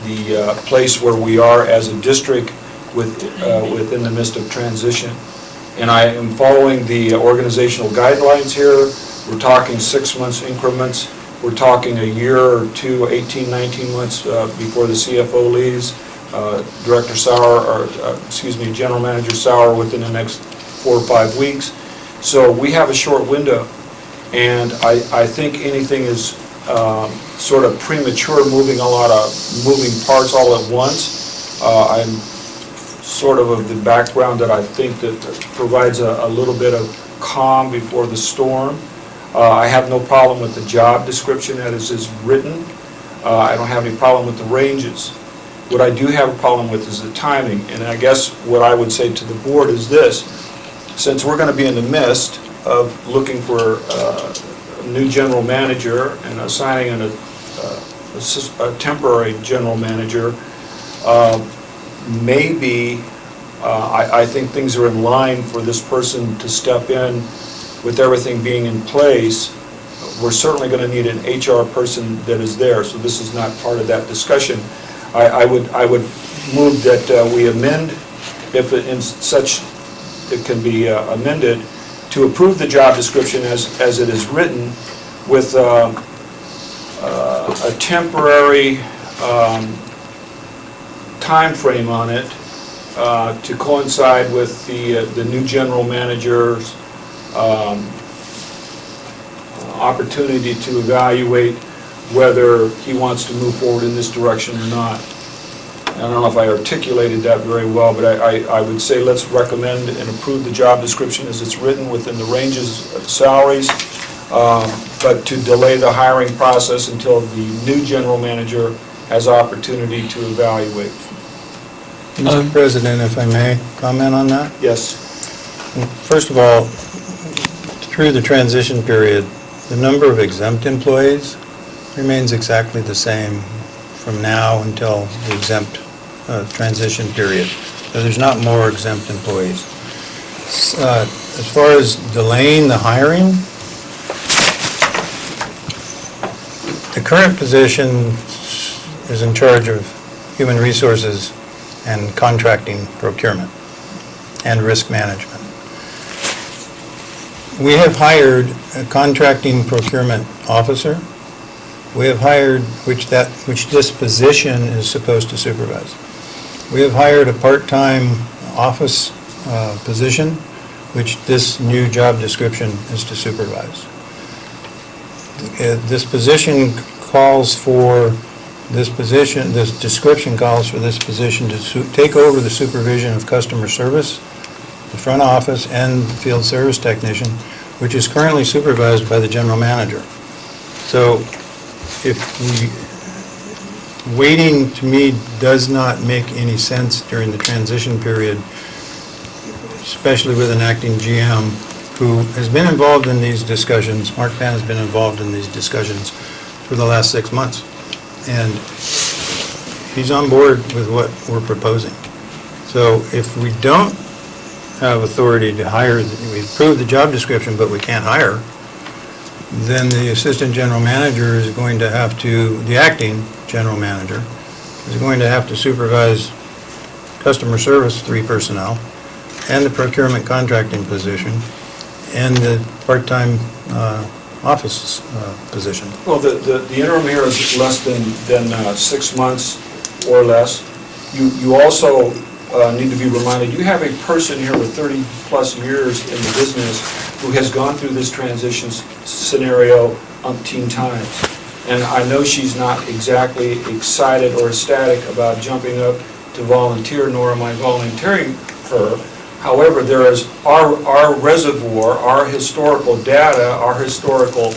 place where we are as a district within the midst of transition. And I am following the organizational guidelines here. We're talking 6 months increments. We're talking a year or two, 18, 19 months before the CFO leaves. Director Sauer, General Manager Sauer within the next 4 or 5 weeks. So we have a short window, and I think anything is sort of premature, moving a lot of moving parts all at once. I'm sort of the background that I think that provides a little bit of calm before the storm. I have no problem with the job description as is written. I don't have any problem with the ranges. What I do have a problem with is the timing, and I guess what I would say to the board is this: since we're going to be in the midst of looking for a new general manager and assigning a temporary general manager, maybe I think things are in line for this person to step in. With everything being in place, we're certainly going to need an HR person that is there, so this is not part of that discussion. I would move that we amend, if it in such it can be amended, to approve the job description as it is written, with a temporary time frame on it to coincide with the new general manager's opportunity to evaluate whether he wants to move forward in this direction or not. I don't know if I articulated that very well, but I would say let's recommend and approve the job description as it's written within the ranges of salaries, but to delay the hiring process until the new general manager has opportunity to evaluate. Mr. President, if I may comment on that? Yes. First of all, through the transition period, the number of exempt employees remains exactly the same from now until the exempt transition period. So there's not more exempt employees. As far as delaying the hiring, the current position is in charge of human resources and contracting procurement and risk management. We have hired a contracting procurement officer. We have hired, which this position is supposed to supervise. We have hired a part-time office position, which this new job description is to supervise. This description calls for this position to take over the supervision of customer service, the front office, and field service technician, which is currently supervised by the general manager. So waiting, to me, does not make any sense during the transition period, especially with an acting GM who has been involved in these discussions. Mark Pan has been involved in these discussions for the last 6 months. And he's on board with what we're proposing. So if we don't have authority to hire, we approve the job description, but we can't hire, then the assistant general manager is going to have to, the acting general manager, is going to have to supervise customer service 3 personnel, and the procurement contracting position, and the part-time office position. Well, the interim here is less than 6 months or less. You also need to be reminded, you have a person here with 30-plus years in the business who has gone through this transition scenario umpteen times. And I know she's not exactly excited or ecstatic about jumping up to volunteer, nor am I volunteering her. However, there is our reservoir, our historical data, our historical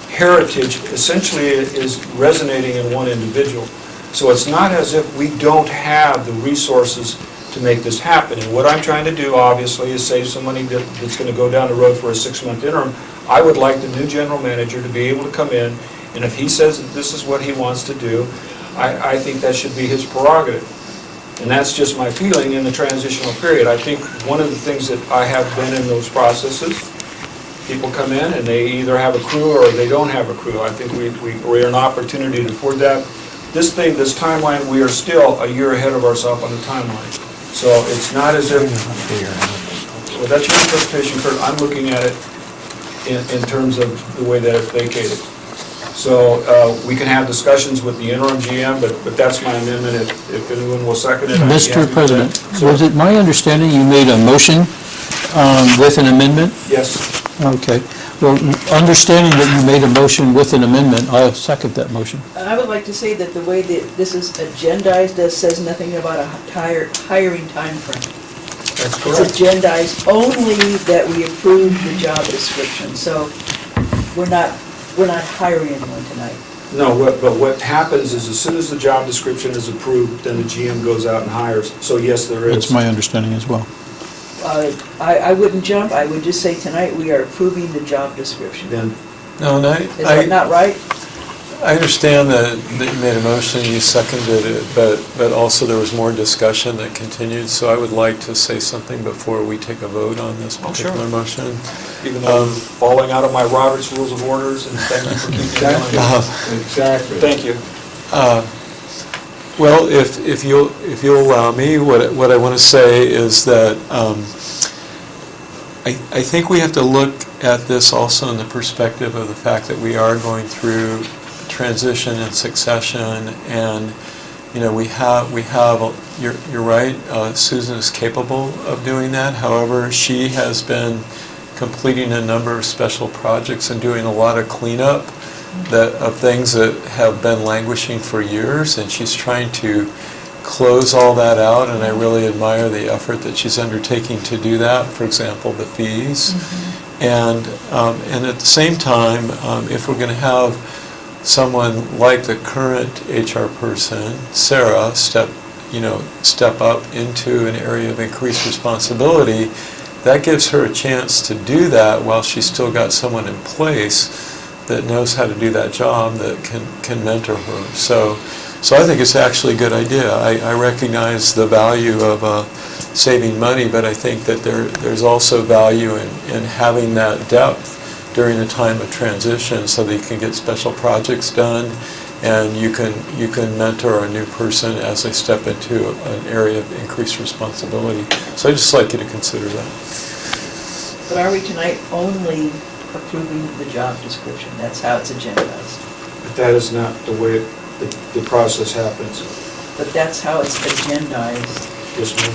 heritage essentially is resonating in one individual. So it's not as if we don't have the resources to make this happen. And what I'm trying to do, obviously, is save some money that's going to go down the road for a 6-month interim. I would like the new general manager to be able to come in, and if he says that this is what he wants to do, I think that should be his prerogative. And that's just my feeling in the transitional period. I think one of the things that I have been in those processes, people come in and they either have a crew or they don't have a crew. I think we're an opportunity to afford that. This timeline, we are still a year ahead of ourselves on the timeline. So it's not as if, well, that's your interpretation, Kurt. I'm looking at it in terms of the way that it's vacated. So we can have discussions with the interim GM, but that's my amendment. If anyone will second it. Mr. President, was it my understanding you made a motion with an amendment? Yes. Okay. Well, understanding that you made a motion with an amendment, I'll second that motion. I would like to say that the way that this is agendized says nothing about a hiring timeframe. That's It's correct. agendized only that we approve the job description, so we're not hiring anyone tonight. No, but what happens is as soon as the job description is approved, then the GM goes out and hires. So yes, there is. That's my understanding as well. I wouldn't jump, I would just say tonight we are approving the job description. Then No, and Is that not right? I understand that you made a motion, you seconded it, but also there was more discussion that continued, so I would like to say something before we take a vote on this Oh, sure. particular motion. even though I'm falling out of my Robert's Rules of Orders, and thank you for keeping me on. Exactly. Thank you. Well, if you'll allow me, what I want to say is that I think we have to look at this also in the perspective of the fact that we are going through transition and succession, and we have. You're right. Susan is capable of doing that. However, she has been completing a number of special projects and doing a lot of cleanup of things that have been languishing for years, and she's trying to close all that out, and I really admire the effort that she's undertaking to do that, for example, the fees. And at the same time, if we're going to have someone like the current HR person, Sarah, step up into an area of increased responsibility, that gives her a chance to do that while she's still got someone in place that knows how to do that job, that can mentor her. So I think it's actually a good idea. I recognize the value of saving money, but I think that there's also value in having that depth during a time of transition so that you can get special projects done and you can mentor a new person as they step into an area of increased responsibility. So I'd just like you to consider that. But are we tonight only approving the job description? That's how it's agendized. But that is not the way the process happens. But that's how it's agendized. Yes, ma'am.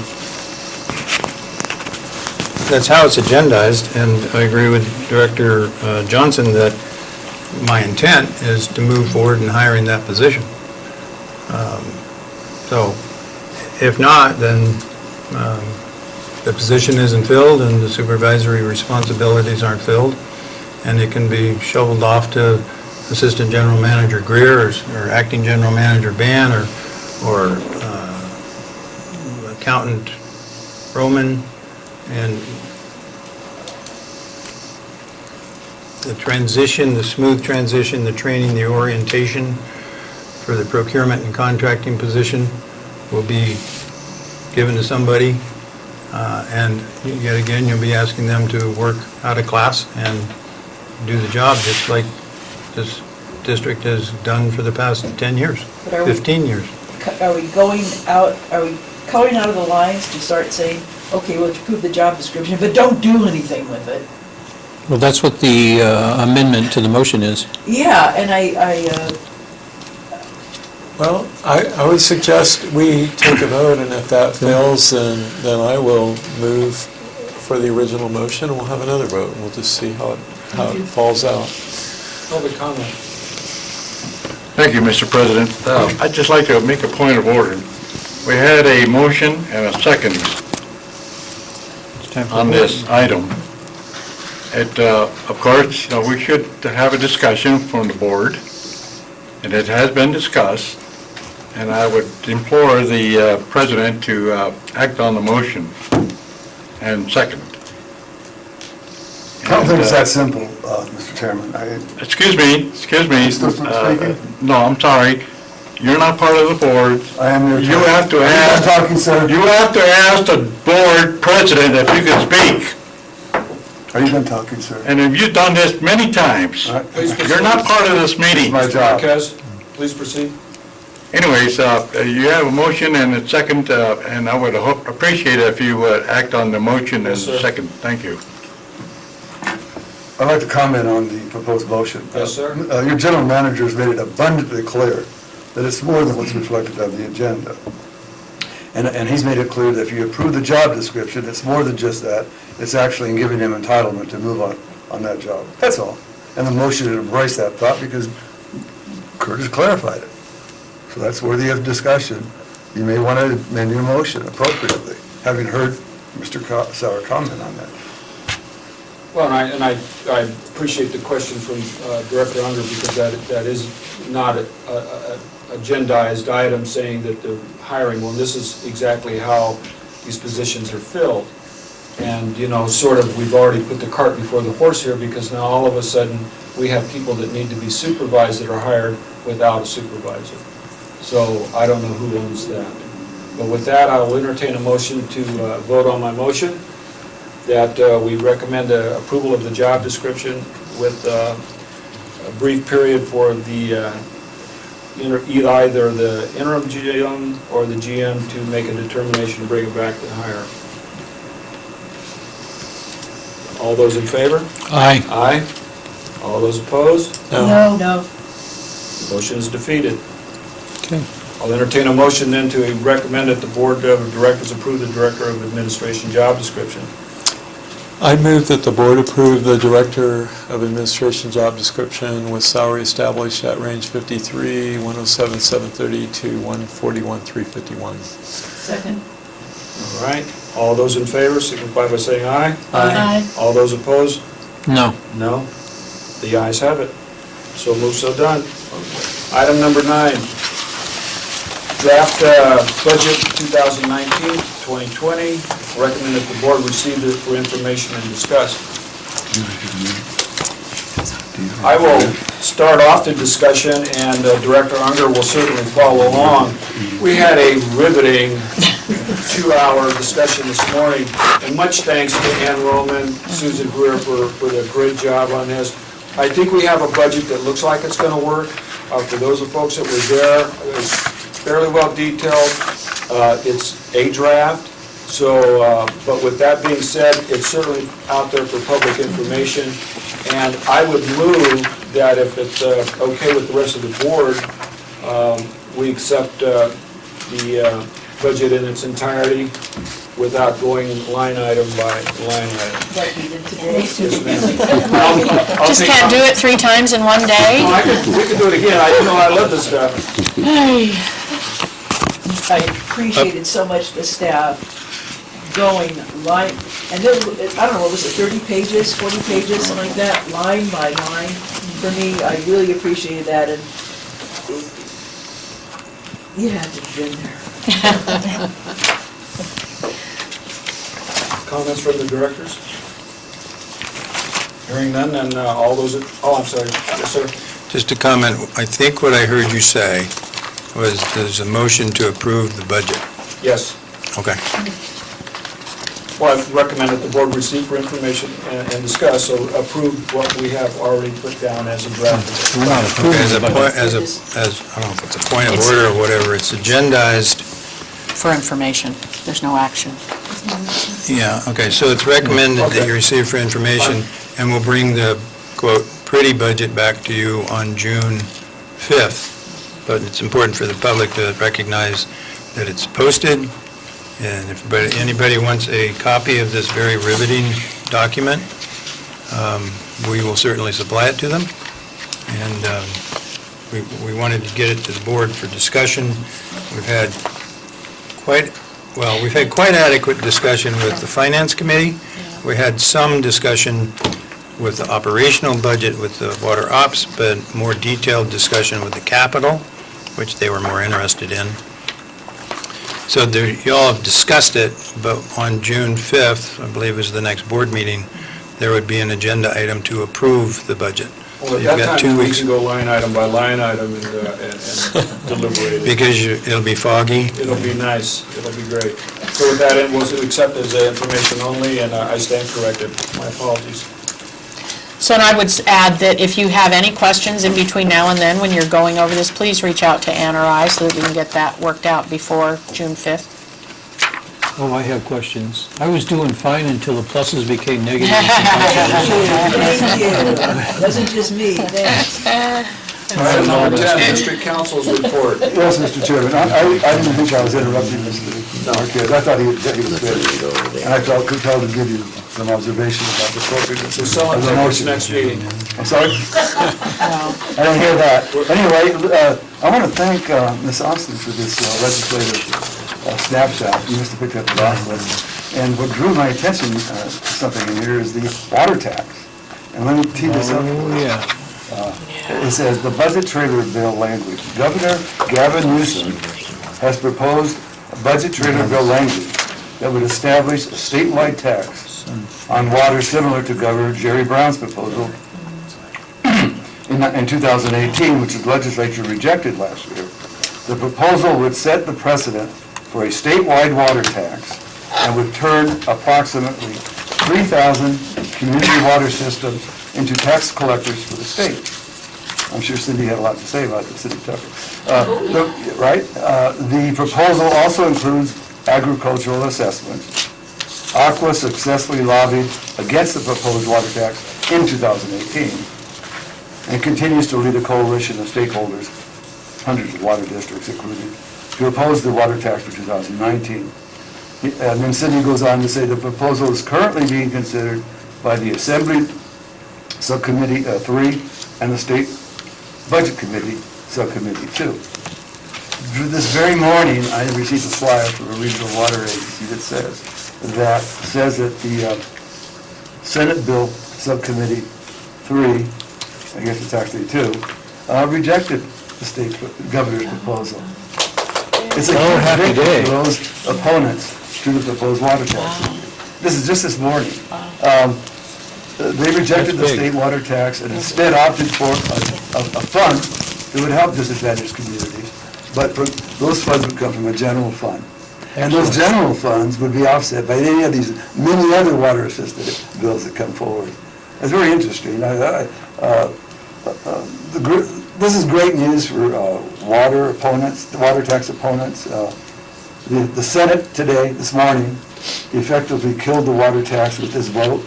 That's how it's agendized, and I agree with Director Johnson that my intent is to move forward in hiring that position. So if not, then the position isn't filled and the supervisory responsibilities aren't filled, and it can be shoveled off to Assistant General Manager Greer or Acting General Manager Ban or Accountant Roman. And the transition, the smooth transition, the training, the orientation for the procurement and contracting position will be given to somebody. And yet again, you'll be asking them to work out of class and do the job just like this district has done for the past 10 years, 15 years. Are we going out of the lines to start saying, okay, we'll approve the job description, but don't do anything with it? Well, that's what the amendment to the motion is. Yeah, and Well, I would suggest we take a vote, and if that fails, then I will move for the original motion, and we'll have another vote, and we'll just see how it falls out. Public comment. Thank you, Mr. President. I'd just like to make a point of order. We had a motion and a second on this item. Of course, we should have a discussion from the board, and it has been discussed, and I would implore the president to act on the motion and second. I don't think it's that simple, Mr. Chairman. Excuse me. Still speaking? No, I'm sorry. You're not part of the board. I am your You have to I'm ask. talking, sir. You have to ask the board president if you can speak. Are you done talking, sir? And if you've done this many times, All right. Please proceed. you're not part of this meeting. My job. Marquez, please proceed. Anyways, you have a motion and a second, and I would appreciate it if you would act on the motion and Yes, sir. second. Thank you. I'd like to comment on the proposed motion. Yes, sir. Your general manager has made it abundantly clear that it's more than what's reflected on the agenda. And he's made it clear that if you approve the job description, it's more than just that. It's actually giving him entitlement to move on that job. That's all. And the motion should embrace that thought because Kurt has clarified it. So that's worthy of discussion. You may want to amend your motion appropriately, having heard Mr. Sauer comment on that. Well, and I appreciate the question from Director Unger because that is not a agendized item saying that the hiring, well, this is exactly how these positions are filled. And, sort of, we've already put the cart before the horse here because now all of a sudden we have people that need to be supervised that are hired without a supervisor. So I don't know who owns that. But with that, I will entertain a motion to vote on my motion that we recommend the approval of the job description with a brief period for the either the interim GM or the GM to make a determination to bring it back to hire. All those in favor? Aye. Aye. All those opposed? No. Motion is defeated. Okay. I'll entertain a motion then to recommend that the Board of Directors approve the Director of Administration job description. I move that the board approve the Director of Administration job description with salary established at range 53, 107,730 to 141,351. Second. All right, all those in favor signify by saying aye. Aye. All those opposed? No. No. The ayes have it. So moved, so done. Item number 9, draft budget 2019-2020. Recommend that the board receive it for information and discuss. I will start off the discussion, and Director Unger will certainly follow along. We had a riveting 2-hour discussion this morning, and much thanks to Ann Roman, Susan Greer for their great job on this. I think we have a budget that looks like it's going to work. For those of folks that were there, it's fairly well detailed. It's a draft. So, but with that being said, it's certainly out there for public information. And I would move that if it's okay with the rest of the board, we accept the budget in its entirety without going line item by line item. Like we did today. Yes, ma'am. I'll Just take- can't do it 3 times in one day? No, we can do it again. I love this stuff. I appreciated so much the staff going line, and there, I don't know, was it 30 pages, 40 pages, something like that, line by line? For me, I really appreciated that, and you had to have been there. Comments from the directors? Hearing none, then all those, I'm sorry. Yes, sir. Just a comment, I think what I heard you say was there's a motion to approve the budget. Yes. Okay. Well, I recommend that the board receive for information and discuss, so approve what we have already put down as a draft. We're not Okay, approving as the a budget. point, as, I don't know if it's a point of order or whatever, it's agendized. For information, there's no action. Yeah, okay, so it's recommended that Okay. you receive for information, and we'll bring the, quote, "pretty budget" back to you on June 5th. But it's important for the public to recognize that it's posted, and if anybody wants a copy of this very riveting document, we will certainly supply it to them. And we wanted to get it to the board for discussion. We've had quite adequate discussion with the Finance Committee. We had some discussion with the operational budget with the water ops, but more detailed discussion with the capital, which they were more interested in. So you all have discussed it, but on June 5th, I believe is the next board meeting, there would be an agenda item to approve the budget. So Well, at you've that got 2 time, we weeks. can go line item by line item and deliberate it. Because it'll be foggy. It'll be nice, it'll be great. So with that, we'll accept as information only, and I stand corrected. My apologies. So, and I would add that if you have any questions in between now and then, when you're going over this, please reach out to Ann or I so that we can get that worked out before June 5th. Oh, I have questions. I was doing fine until the pluses became negatives. Thank you. It wasn't just me, thanks. Item number 10, District Council's report. Yes, Mr. Chairman, I didn't think I was interrupting Mr. Marquez. I thought he was finished. And I felt compelled to give you some observations about the appropriateness So of sell it the to us motion. next meeting. I'm sorry? I didn't hear that. Anyway, I want to thank Ms. Austin for this legislative snapshot. You must have picked up the last one. And what drew my attention to something in here is the water tax. And let me tee this up. Oh, yeah. It says, the budget trailer bill language. Governor Gavin Newsom has proposed a budget trailer bill language that would establish a statewide tax on water similar to Governor Jerry Brown's proposal in 2018, which the legislature rejected last year. The proposal would set the precedent for a statewide water tax and would turn approximately 3,000 community water systems into tax collectors for the state. I'm sure Cindy had a lot to say about this, Cindy Tucker. Right? The proposal also includes agricultural assessments. Aqua successfully lobbied against the proposed water tax in 2018 and continues to lead a coalition of stakeholders, hundreds of water districts included, to oppose the water tax for 2019. And then Cindy goes on to say the proposal is currently being considered by the Assembly Subcommittee 3 and the State Budget Committee Subcommittee 2. This very morning, I received a flyer from a regional water agency that says that the Senate Bill Subcommittee 3, I guess it's actually 2, rejected the state governor's proposal. It's a huge happy victory day. for those opponents to the proposed water tax. This is just this morning. They rejected the That's big. state water tax and instead opted for a fund that would help disadvantaged communities, but those funds would come from a general fund. And those general funds would be offset by any of these many other water-assisted bills that come forward. It's very interesting. This is great news for water opponents, the water tax opponents. The Senate today, this morning, effectively killed the water tax with this vote.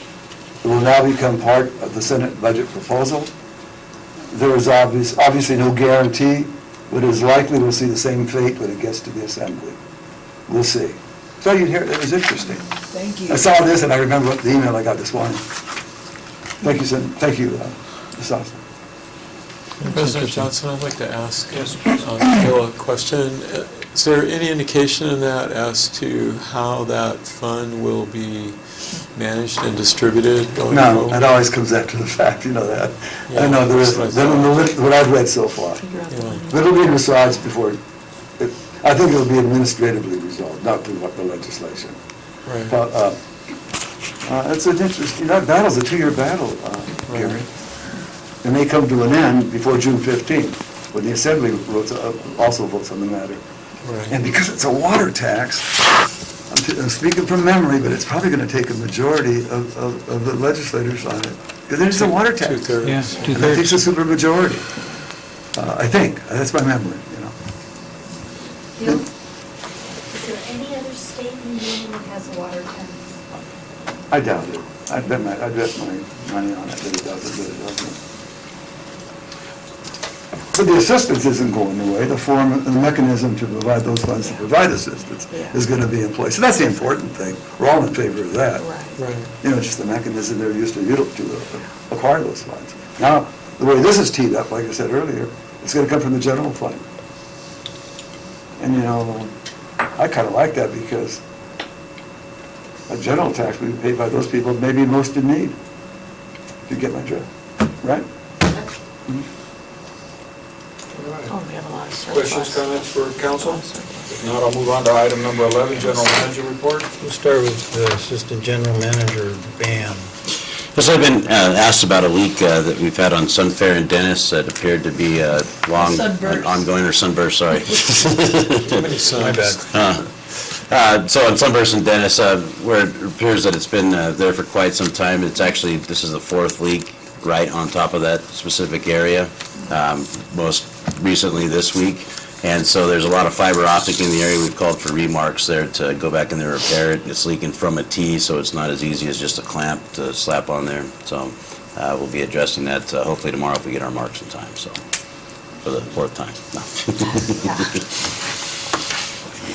It will now become part of the Senate budget proposal. There is obviously no guarantee, but it is likely we'll see the same fate when it gets to the Assembly. We'll see. So you hear, it was interesting. Thank you. I saw this and I remember the email I got this morning. Thank you, thank you, Ms. Austin. President Johnson, I'd like to ask Yes. Bill a question. Is there any indication in that as to how that fund will be managed and distributed going No, forward? it always comes after the fact, you know that. Yeah, I know there is, that's what I what I've read so far. Yeah. It'll be massaged before, I think it'll be administratively resolved, not through the legislation. Right. But, it's an interesting, that battle's a 2-year battle, Gary. And they come to an end before June 15th, when the Assembly also votes on the matter. Right. And because it's a water tax, I'm speaking from memory, but it's probably going to take a majority of the legislators on it. Because it is a water tax. Two-thirds. Yeah, And it takes a super majority. I think, that's my memory, you know. Bill, is there any other state in the union that has a water tax? I doubt it. I'd bet my money on it that it doesn't. But the assistance isn't going away. The mechanism to provide those funds to provide assistance is going to be in place. So that's the important thing. We're all in favor of that. Right. You know, just the mechanism they're used to acquire those funds. Now, the way this is teed up, like I said earlier, it's going to come from the general fund. And, you know, I kind of like that because a general tax will be paid by those people maybe most in need, if you get my drift, right? Oh, we have a lot of Questions, surplus. comments for council? If not, I'll move on to item number 11, general manager report. We'll start with the Assistant General Manager, BAM. This has been asked about a leak that we've had on Sunfair and Dennis that appeared to be long, Sunburst. ongoing, or sunburst, sorry. Too many My signs. bad. So on Sunburst and Dennis, where it appears that it's been there for quite some time, it's actually, this is the 4th leak right on top of that specific area, most recently this week. And so there's a lot of fiber optic in the area. We've called for remarks there to go back in there and repair it. It's leaking from a T, so it's not as easy as just a clamp to slap on there. So we'll be addressing that hopefully tomorrow if we get our marks in time, so, for the 4th time. No.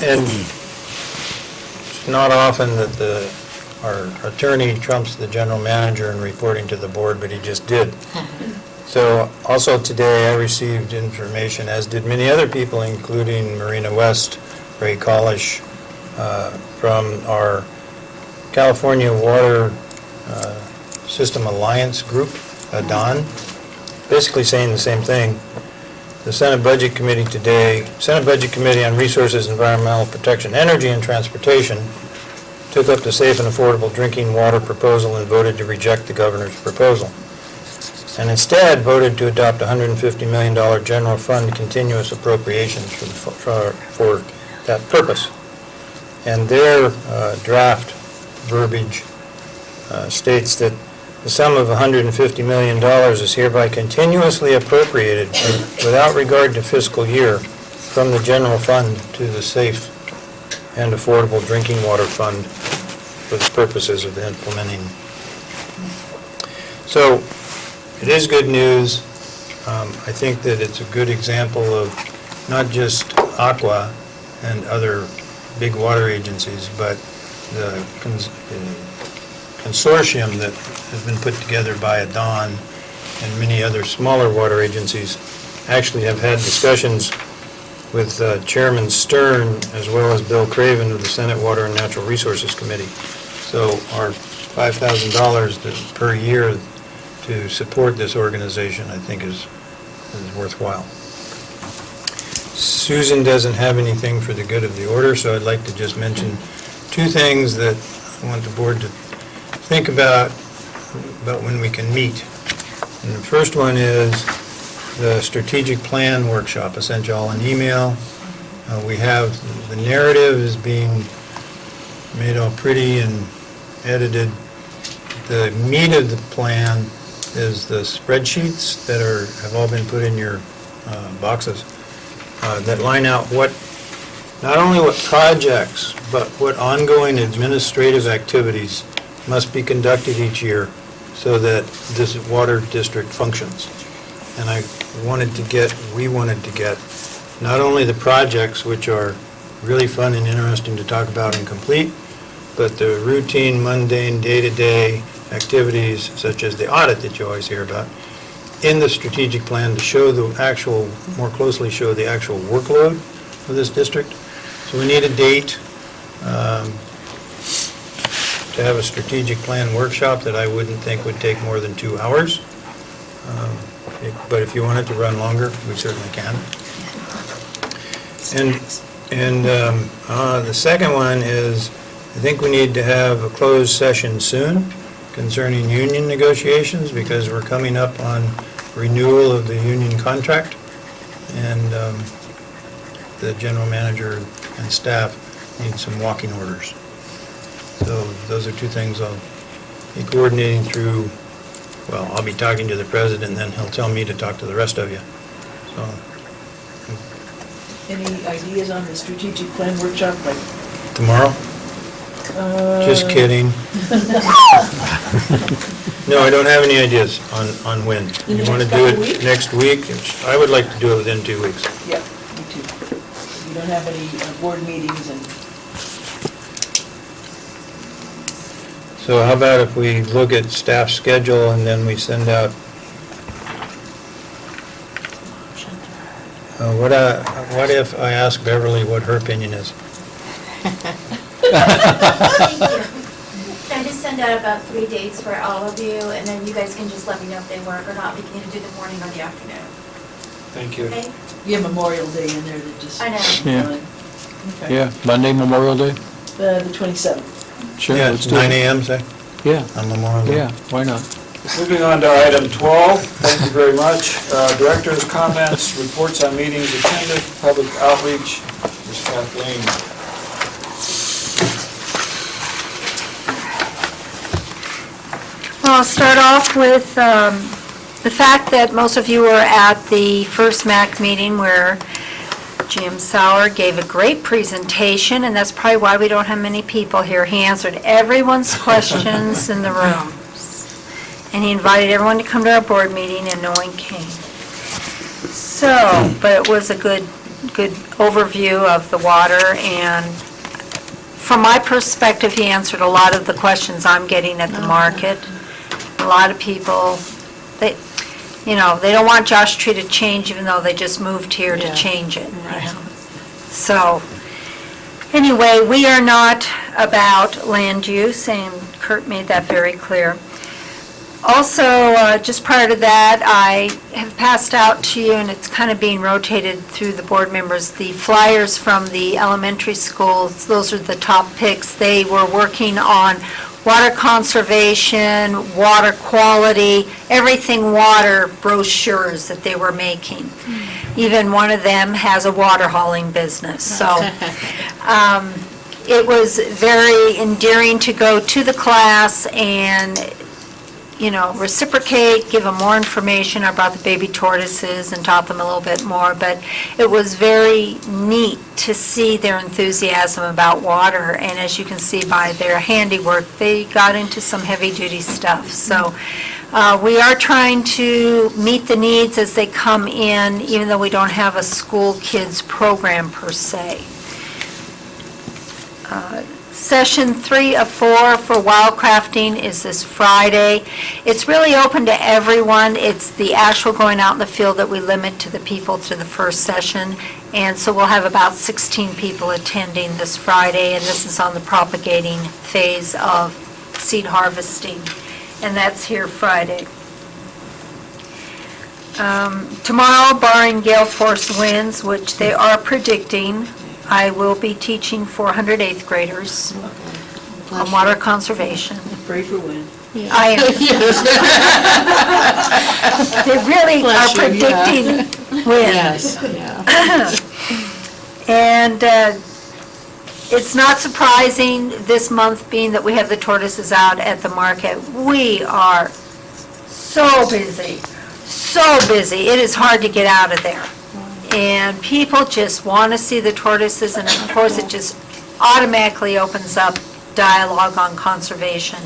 And it's not often that our attorney trumps the general manager in reporting to the board, but he just did. So also today, I received information, as did many other people, including Marina West, Ray Collish, from our California Water System Alliance Group, DON, basically saying the same thing. The Senate Budget Committee today, Senate Budget Committee on Resources, Environmental Protection, Energy, and Transportation took up the safe and affordable drinking water proposal and voted to reject the governor's proposal, and instead voted to adopt a $150 million general fund continuous appropriations for that purpose. And their draft verbiage states that the sum of $150 million is hereby continuously appropriated without regard to fiscal year from the general fund to the safe and affordable drinking water fund for the purposes of implementing. So it is good news. I think that it's a good example of not just Aqua and other big water agencies, but the consortium that has been put together by Adon and many other smaller water agencies actually have had discussions with Chairman Stern as well as Bill Craven of the Senate Water and Natural Resources Committee. So our $5,000 per year to support this organization, I think, is worthwhile. Susan doesn't have anything for the good of the order, so I'd like to just mention two things that I want the board to think about when we can meet. And the first one is the strategic plan workshop. I sent you all an email. We have, the narrative is being made all pretty and edited. The meat of the plan is the spreadsheets that have all been put in your boxes that line out not only what projects, but what ongoing administrative activities must be conducted each year so that this water district functions. And we wanted to get not only the projects, which are really fun and interesting to talk about and complete, but the routine, mundane, day-to-day activities, such as the audit that you always hear about, in the strategic plan to show more closely show the actual workload of this district. So we need a date to have a strategic plan workshop that I wouldn't think would take more than 2 hours. But if you want it to run longer, we certainly can. And the second one is, I think we need to have a closed session soon concerning union negotiations, because we're coming up on renewal of the union contract, and the general manager and staff need some walking orders. So those are two things I'll be coordinating through. Well, I'll be talking to the president, and then he'll tell me to talk to the rest of you. So, Any ideas on the strategic plan workshop, like? tomorrow? Just kidding. No, I don't have any ideas on when. In the You want to next do couple it weeks? next week? I would like to do it within 2 weeks. Yeah, me too. You don't have any board meetings and, So how about if we look at staff schedule and then we send out, what if I ask Beverly what her opinion is? Thank you. I just send out about 3 dates for all of you, and then you guys can just let me know if they work or not. We can either do the morning or the afternoon. Thank you. Okay? you have Memorial Day in there that just. I know. Yeah. Okay. Yeah, Monday, Memorial Day? The 27th. Sure, Yeah, let's it's do 9 it. a.m., say, Yeah, on Memorial Day. yeah, why not? Moving on to item 12, thank you very much. Director's comments, reports on meetings attended, public outreach, Ms. Kathleen. Well, I'll start off with the fact that most of you were at the first MAC meeting where Jim Sauer gave a great presentation, and that's probably why we don't have many people here. He answered everyone's questions in the room. And he invited everyone to come to our board meeting, and no one came. So, but it was a good overview of the water, and from my perspective, he answered a lot of the questions I'm getting at the market. A lot of people, they don't want Josh Tree to change even though they just moved here to change it. So, anyway, we are not about land use, and Kurt made that very clear. Also, just prior to that, I have passed out to you, and it's kind of being rotated through the board members, the flyers from the elementary schools. Those are the top picks. They were working on water conservation, water quality, everything water brochures that they were making. Even one of them has a water hauling business. So it was very endearing to go to the class and reciprocate, give them more information. I brought the baby tortoises and taught them a little bit more, but it was very neat to see their enthusiasm about water, and as you can see by their handiwork, they got into some heavy-duty stuff. So we are trying to meet the needs as they come in, even though we don't have a school kids program per se. Session 3 of 4 for wildcrafting is this Friday. It's really open to everyone. It's the actual going out in the field that we limit to the people to the first session. And so we'll have about 16 people attending this Friday, and this is on the propagating phase of seed harvesting. And that's here Friday. Tomorrow, barring gale force winds, which they are predicting, I will be teaching 400 eighth graders on water conservation. Pray for wind. I am. They really are Bless you, yeah. predicting wind. Yes, yeah. And it's not surprising this month, being that we have the tortoises out at the market. We are so busy. It is hard to get out of there. And people just want to see the tortoises, and of course, it just automatically opens up dialogue on conservation.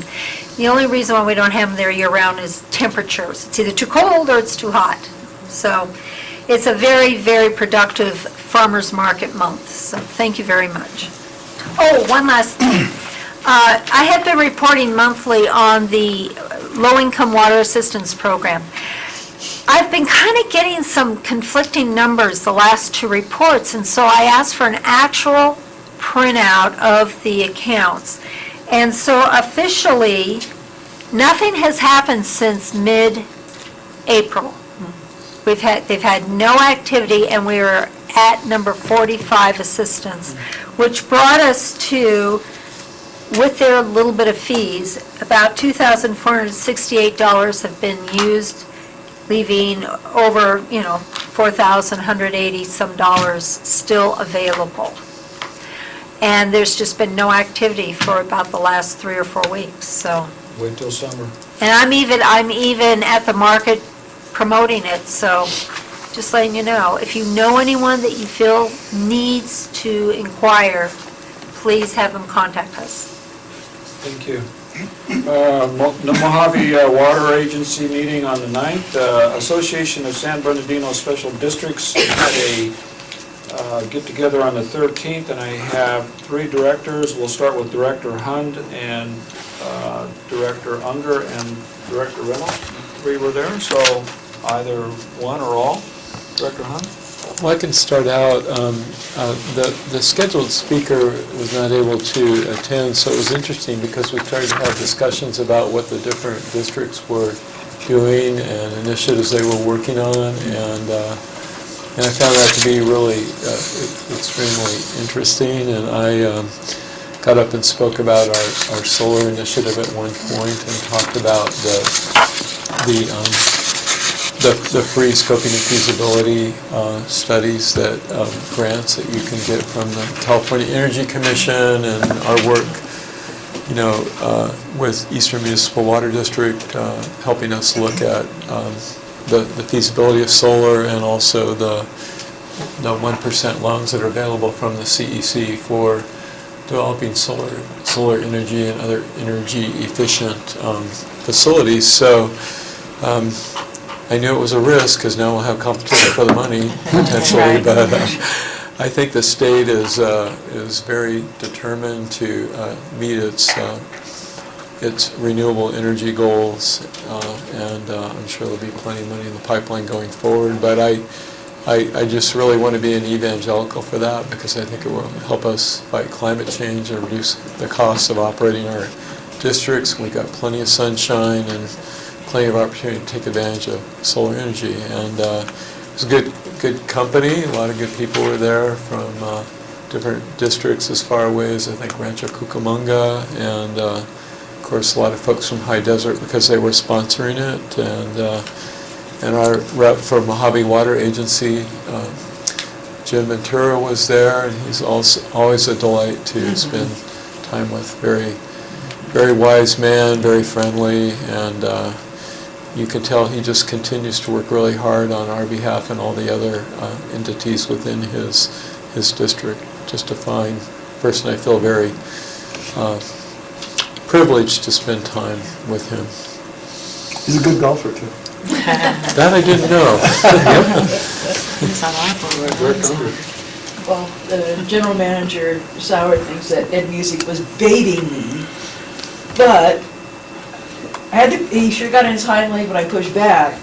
The only reason why we don't have them there year-round is temperatures. It's either too cold or it's too hot. So it's a very, very productive farmers market month, so thank you very much. Oh, one last thing. I have been reporting monthly on the low-income water assistance program. I've been kind of getting some conflicting numbers the last two reports, and so I asked for an actual printout of the accounts. And so officially, nothing has happened since mid-April. They've had no activity, and we were at number 45 assistance, which brought us to, with their little bit of fees, about $2,468 have been used, leaving over, $4,180 some dollars still available. And there's just been no activity for about the last 3 or 4 weeks, so. Wait till summer. And I'm even at the market promoting it, so just letting you know. If you know anyone that you feel needs to inquire, please have them contact us. Thank you. The Mojave Water Agency meeting on the 9th. Association of San Bernardino Special Districts had a get-together on the 13th, and I have 3 directors. We'll start with Director Hund and Director Unger and Director Reynolds. 3 were there, so either one or all. Director Hund? Well, I can start out. The scheduled speaker was not able to attend, so it was interesting because we started to have discussions about what the different districts were doing and initiatives they were working on, and I found that to be really extremely interesting. And I got up and spoke about our solar initiative at one point and talked about the free scoping and feasibility studies, that grants that you can get from the California Energy Commission, and our work, with Eastern Municipal Water District, helping us look at the feasibility of solar, and also the 1% loans that are available from the CEC for developing solar energy and other energy efficient facilities. So I knew it was a risk, because now we'll have competition for the money, potentially, but I think the state is very determined to meet its renewable energy goals, and I'm sure there'll be plenty of money in the pipeline going forward, but I just really want to be an evangelical for that, because I think it will help us fight climate change and reduce the costs of operating our districts. We've got plenty of sunshine and plenty of opportunity to take advantage of solar energy, and it was a good company. A lot of good people were there from different districts as far away as, I think, Rancho Cucamonga, and of course a lot of folks from High Desert, because they were sponsoring it, and our rep for Mojave Water Agency, Jim Ventura, was there, and he's also always a delight to spend time with. Very, very wise man, very friendly, and you can tell he just continues to work really hard on our behalf and all the other entities within his district. Just a fine person. I feel very privileged to spend time with him. He's a good golfer, too. That I didn't know. He's on our board. Well, the general manager, Sauer, thinks that Ed Music was baiting me, but he sure got in his hind leg when I pushed back,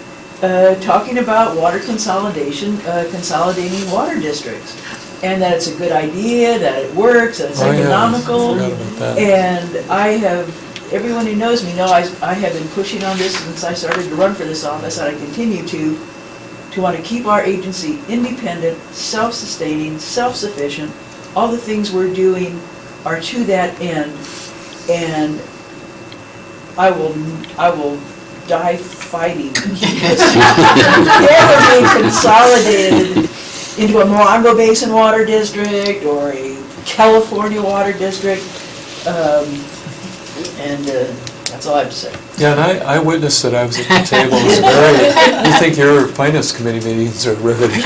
talking about water consolidation, consolidating water districts, and that it's a good idea, that it works, that it's economical. I forgot about that. And I have, everyone who knows me knows I have been pushing on this since I started to run for this office, and I continue to want to keep our agency independent, self-sustaining, self-sufficient. All the things we're doing are to that end, and I will die fighting to keep this ever being consolidated into a Morongo Basin Water District or a California Water District, and that's all I have to say. Yeah, and I witnessed it, I was at the table, it was very, you think your finance committee meetings are riveting.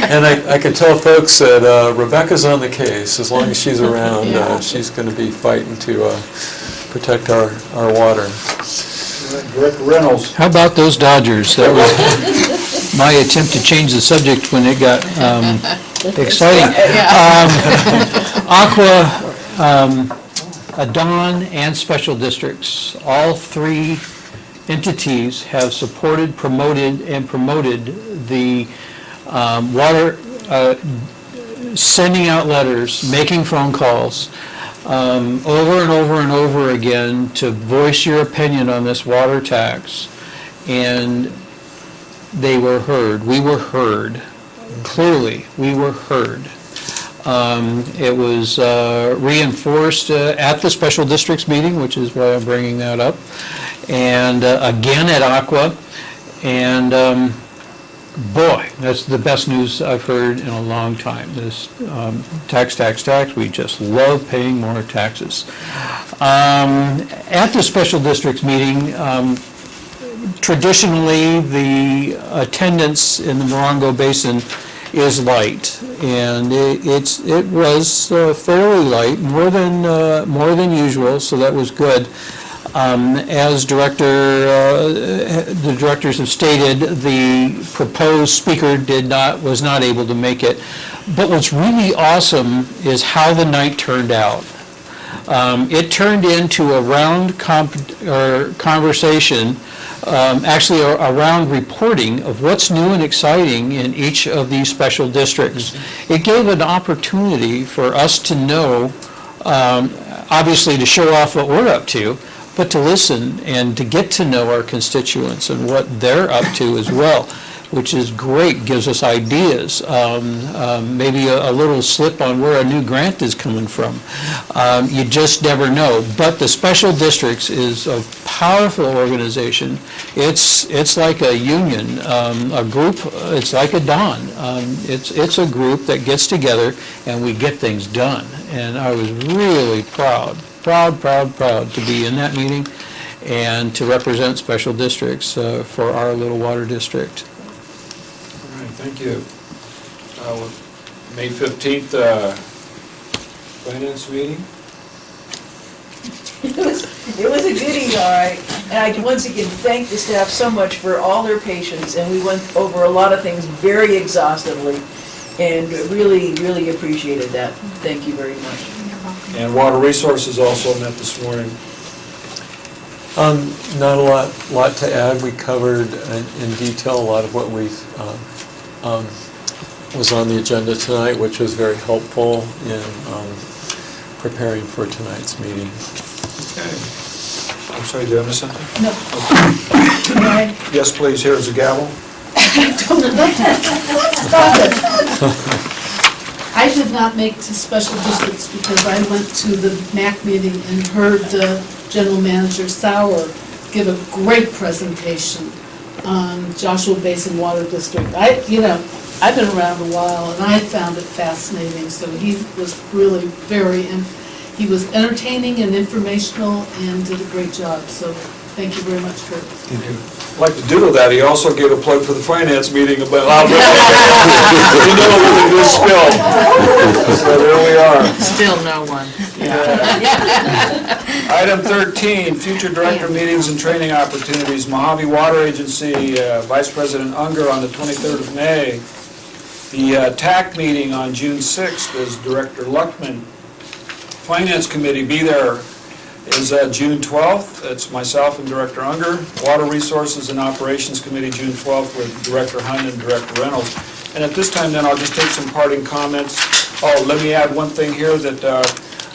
And I could tell folks that Rebecca's on the case, as long as she's around, she's gonna be fighting to protect our water. Rick Reynolds. How about those Dodgers? That was my attempt to change the subject when it got exciting. Aqua, Dawn, and special districts, all three entities have supported, promoted the water, sending out letters, making phone calls, over and over and over again to voice your opinion on this water tax. And they were heard. We were heard. Clearly, we were heard. It was reinforced at the special districts meeting, which is why I'm bringing that up, and again at Aqua. And boy, that's the best news I've heard in a long time. This tax, we just love paying more taxes. At the special districts meeting, traditionally the attendance in the Morongo Basin is light, and it was fairly light, more than usual, so that was good. As the directors have stated, the proposed speaker was not able to make it. But what's really awesome is how the night turned out. It turned into a round conversation, actually around reporting of what's new and exciting in each of these special districts. It gave an opportunity for us to know, obviously to show off what we're up to, but to listen and to get to know our constituents and what they're up to as well, which is great, gives us ideas, maybe a little slip on where a new grant is coming from. You just never know. But the special districts is a powerful organization. It's like a union, a group, it's like a Dawn. It's a group that gets together and we get things done. And I was really proud to be in that meeting and to represent special districts for our little water district. All right, thank you. May 15th, finance meeting? It was a goodie, all right. And I once again thank the staff so much for all their patience, and we went over a lot of things very exhaustively, and really, really appreciated that. Thank you very much. And Water Resources also met this morning. Not a lot to add. We covered in detail a lot of what was on the agenda tonight, which was very helpful in preparing for tonight's meeting. Okay. I'm sorry, did I miss something? No. Okay. Yes, please, here's the gavel. Stop it. I did not make to special districts because I went to the MAC meeting and heard General Manager Sauer give a great presentation on Joshua Basin Water District. I've been around a while and I found it fascinating, so he was really he was entertaining and informational and did a great job, so thank you very much, Kurt. Thank you. I'd like to doodle that. He also gave a plug for the finance meeting about how we know with a good skill. So there we are. Still no one. Item 13, future director meetings and training opportunities. Mojave Water Agency, Vice President Unger on the 23rd of May The TAC meeting on June 6th is Director Luckman. Finance Committee, be there, is June 12th. It's myself and Director Unger. Water Resources and Operations Committee, June 12th, with Director Hunt and Director Reynolds. And at this time, then, I'll just take some parting comments. Oh, let me add one thing here, that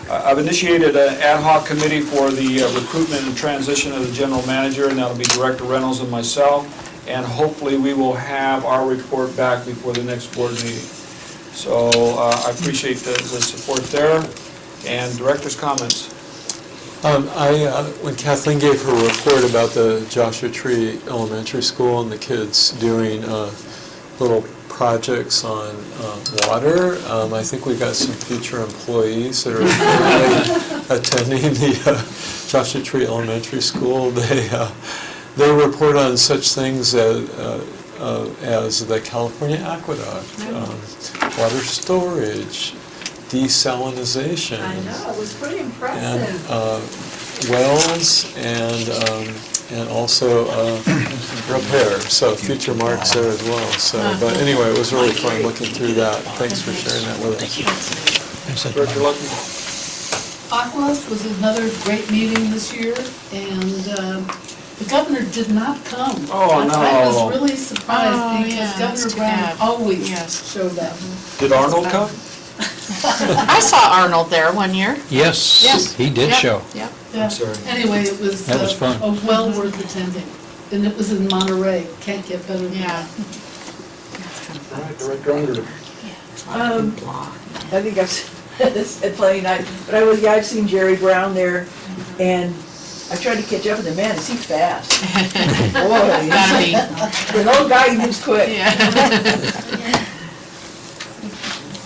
I've initiated an ad hoc committee for the recruitment and transition of the general manager, and that'll be Director Reynolds and myself. And hopefully, we will have our report back before the next board meeting. So I appreciate the support there. And Director's comments. When Kathleen gave her report about the Joshua Tree Elementary School and the kids doing little projects on water, I think we got some future employees that are currently attending the Joshua Tree Elementary School. They report on such things as the California Aqueduct, water storage, desalinization. I know, it was pretty And impressive. wells and also repair, so future marks there as well. So, but anyway, it was really fun looking through that. Thanks for sharing that with us. Director Luckman. Aqua was another great meeting this year, and the governor did not come. Oh, no. I was really surprised Oh, because yeah, that's Governor too Brown bad. always Yes. showed up. Did Arnold come? I saw Arnold there one year. Yes, Yes. he did Yep. show. Yep. Yeah. sorry. Anyway, it was That was fun. well worth attending. And it was in Monterey. Can't get better than Yeah. that. All right, Director Unger. I think I've said plenty night, but I've seen Jerry Brown there, and I tried to catch up with him. Man, is he fast? Boy, Gotta be. for an old guy, he moves quick.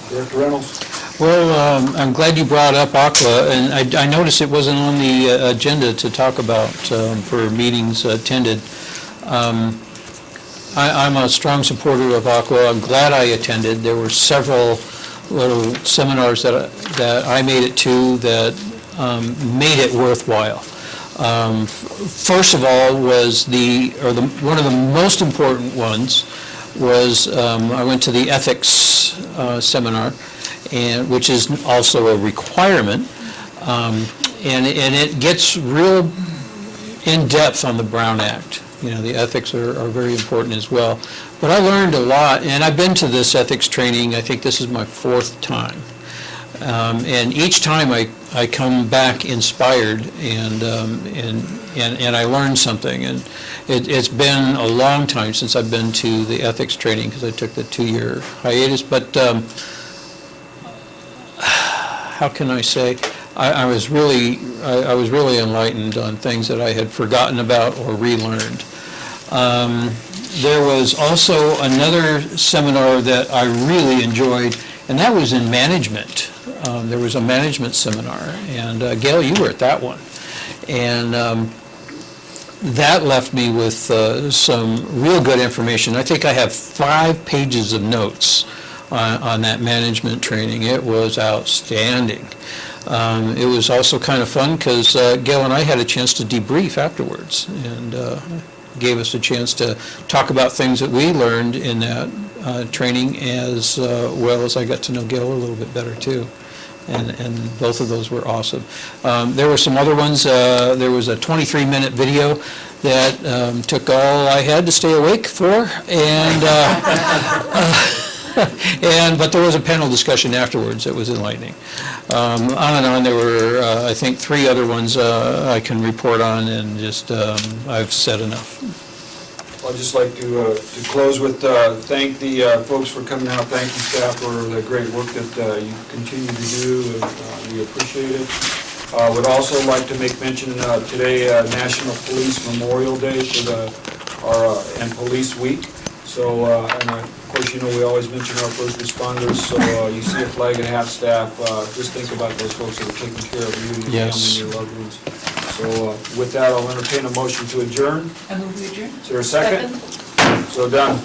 Director Reynolds. Well, I'm glad you brought up Aqua, and I noticed it wasn't on the agenda to talk about for meetings attended. I'm a strong supporter of Aqua. I'm glad I attended. There were several little seminars that I made it to that made it worthwhile. First of all was one of the most important ones was I went to the ethics seminar, and which is also a requirement, and it gets real in depth on the Brown Act. You know, the ethics are very important as well. But I learned a lot, and I've been to this ethics training. I think this is my 4th time. And each time I come back inspired, and I learn something. And it's been a long time since I've been to the ethics training because I took the 2-year hiatus. But how can I say? I was really enlightened on things that I had forgotten about or relearned. There was also another seminar that I really enjoyed, and that was in management. There was a management seminar, and Gail, you were at that one. And that left me with some real good information. I think I have 5 pages of notes on that management training. It was outstanding. It was also kind of fun because Gail and I had a chance to debrief afterwards, and gave us a chance to talk about things that we learned in that training, as well as I got to know Gail a little bit better too. And both of those were awesome. There were some other ones. There was a 23-minute video that took all I had to stay awake for, and but there was a panel discussion afterwards that was enlightening. On and on, there were, I think, 3 other ones I can report on, and just, I've said enough. I'd just like to close with thank the folks for coming out. Thank you, staff, for the great work that you continue to do, and we appreciate it. Would also like to make mention today, National Police Memorial Day and Police Week. So, and of course, you know, we always mention our first responders, so you see a flag at half-staff, just think about those folks that are taking care of you and your Yes. family and your loved ones. So with that, I'll entertain a motion to adjourn. I move we adjourn. Is there a second? So done.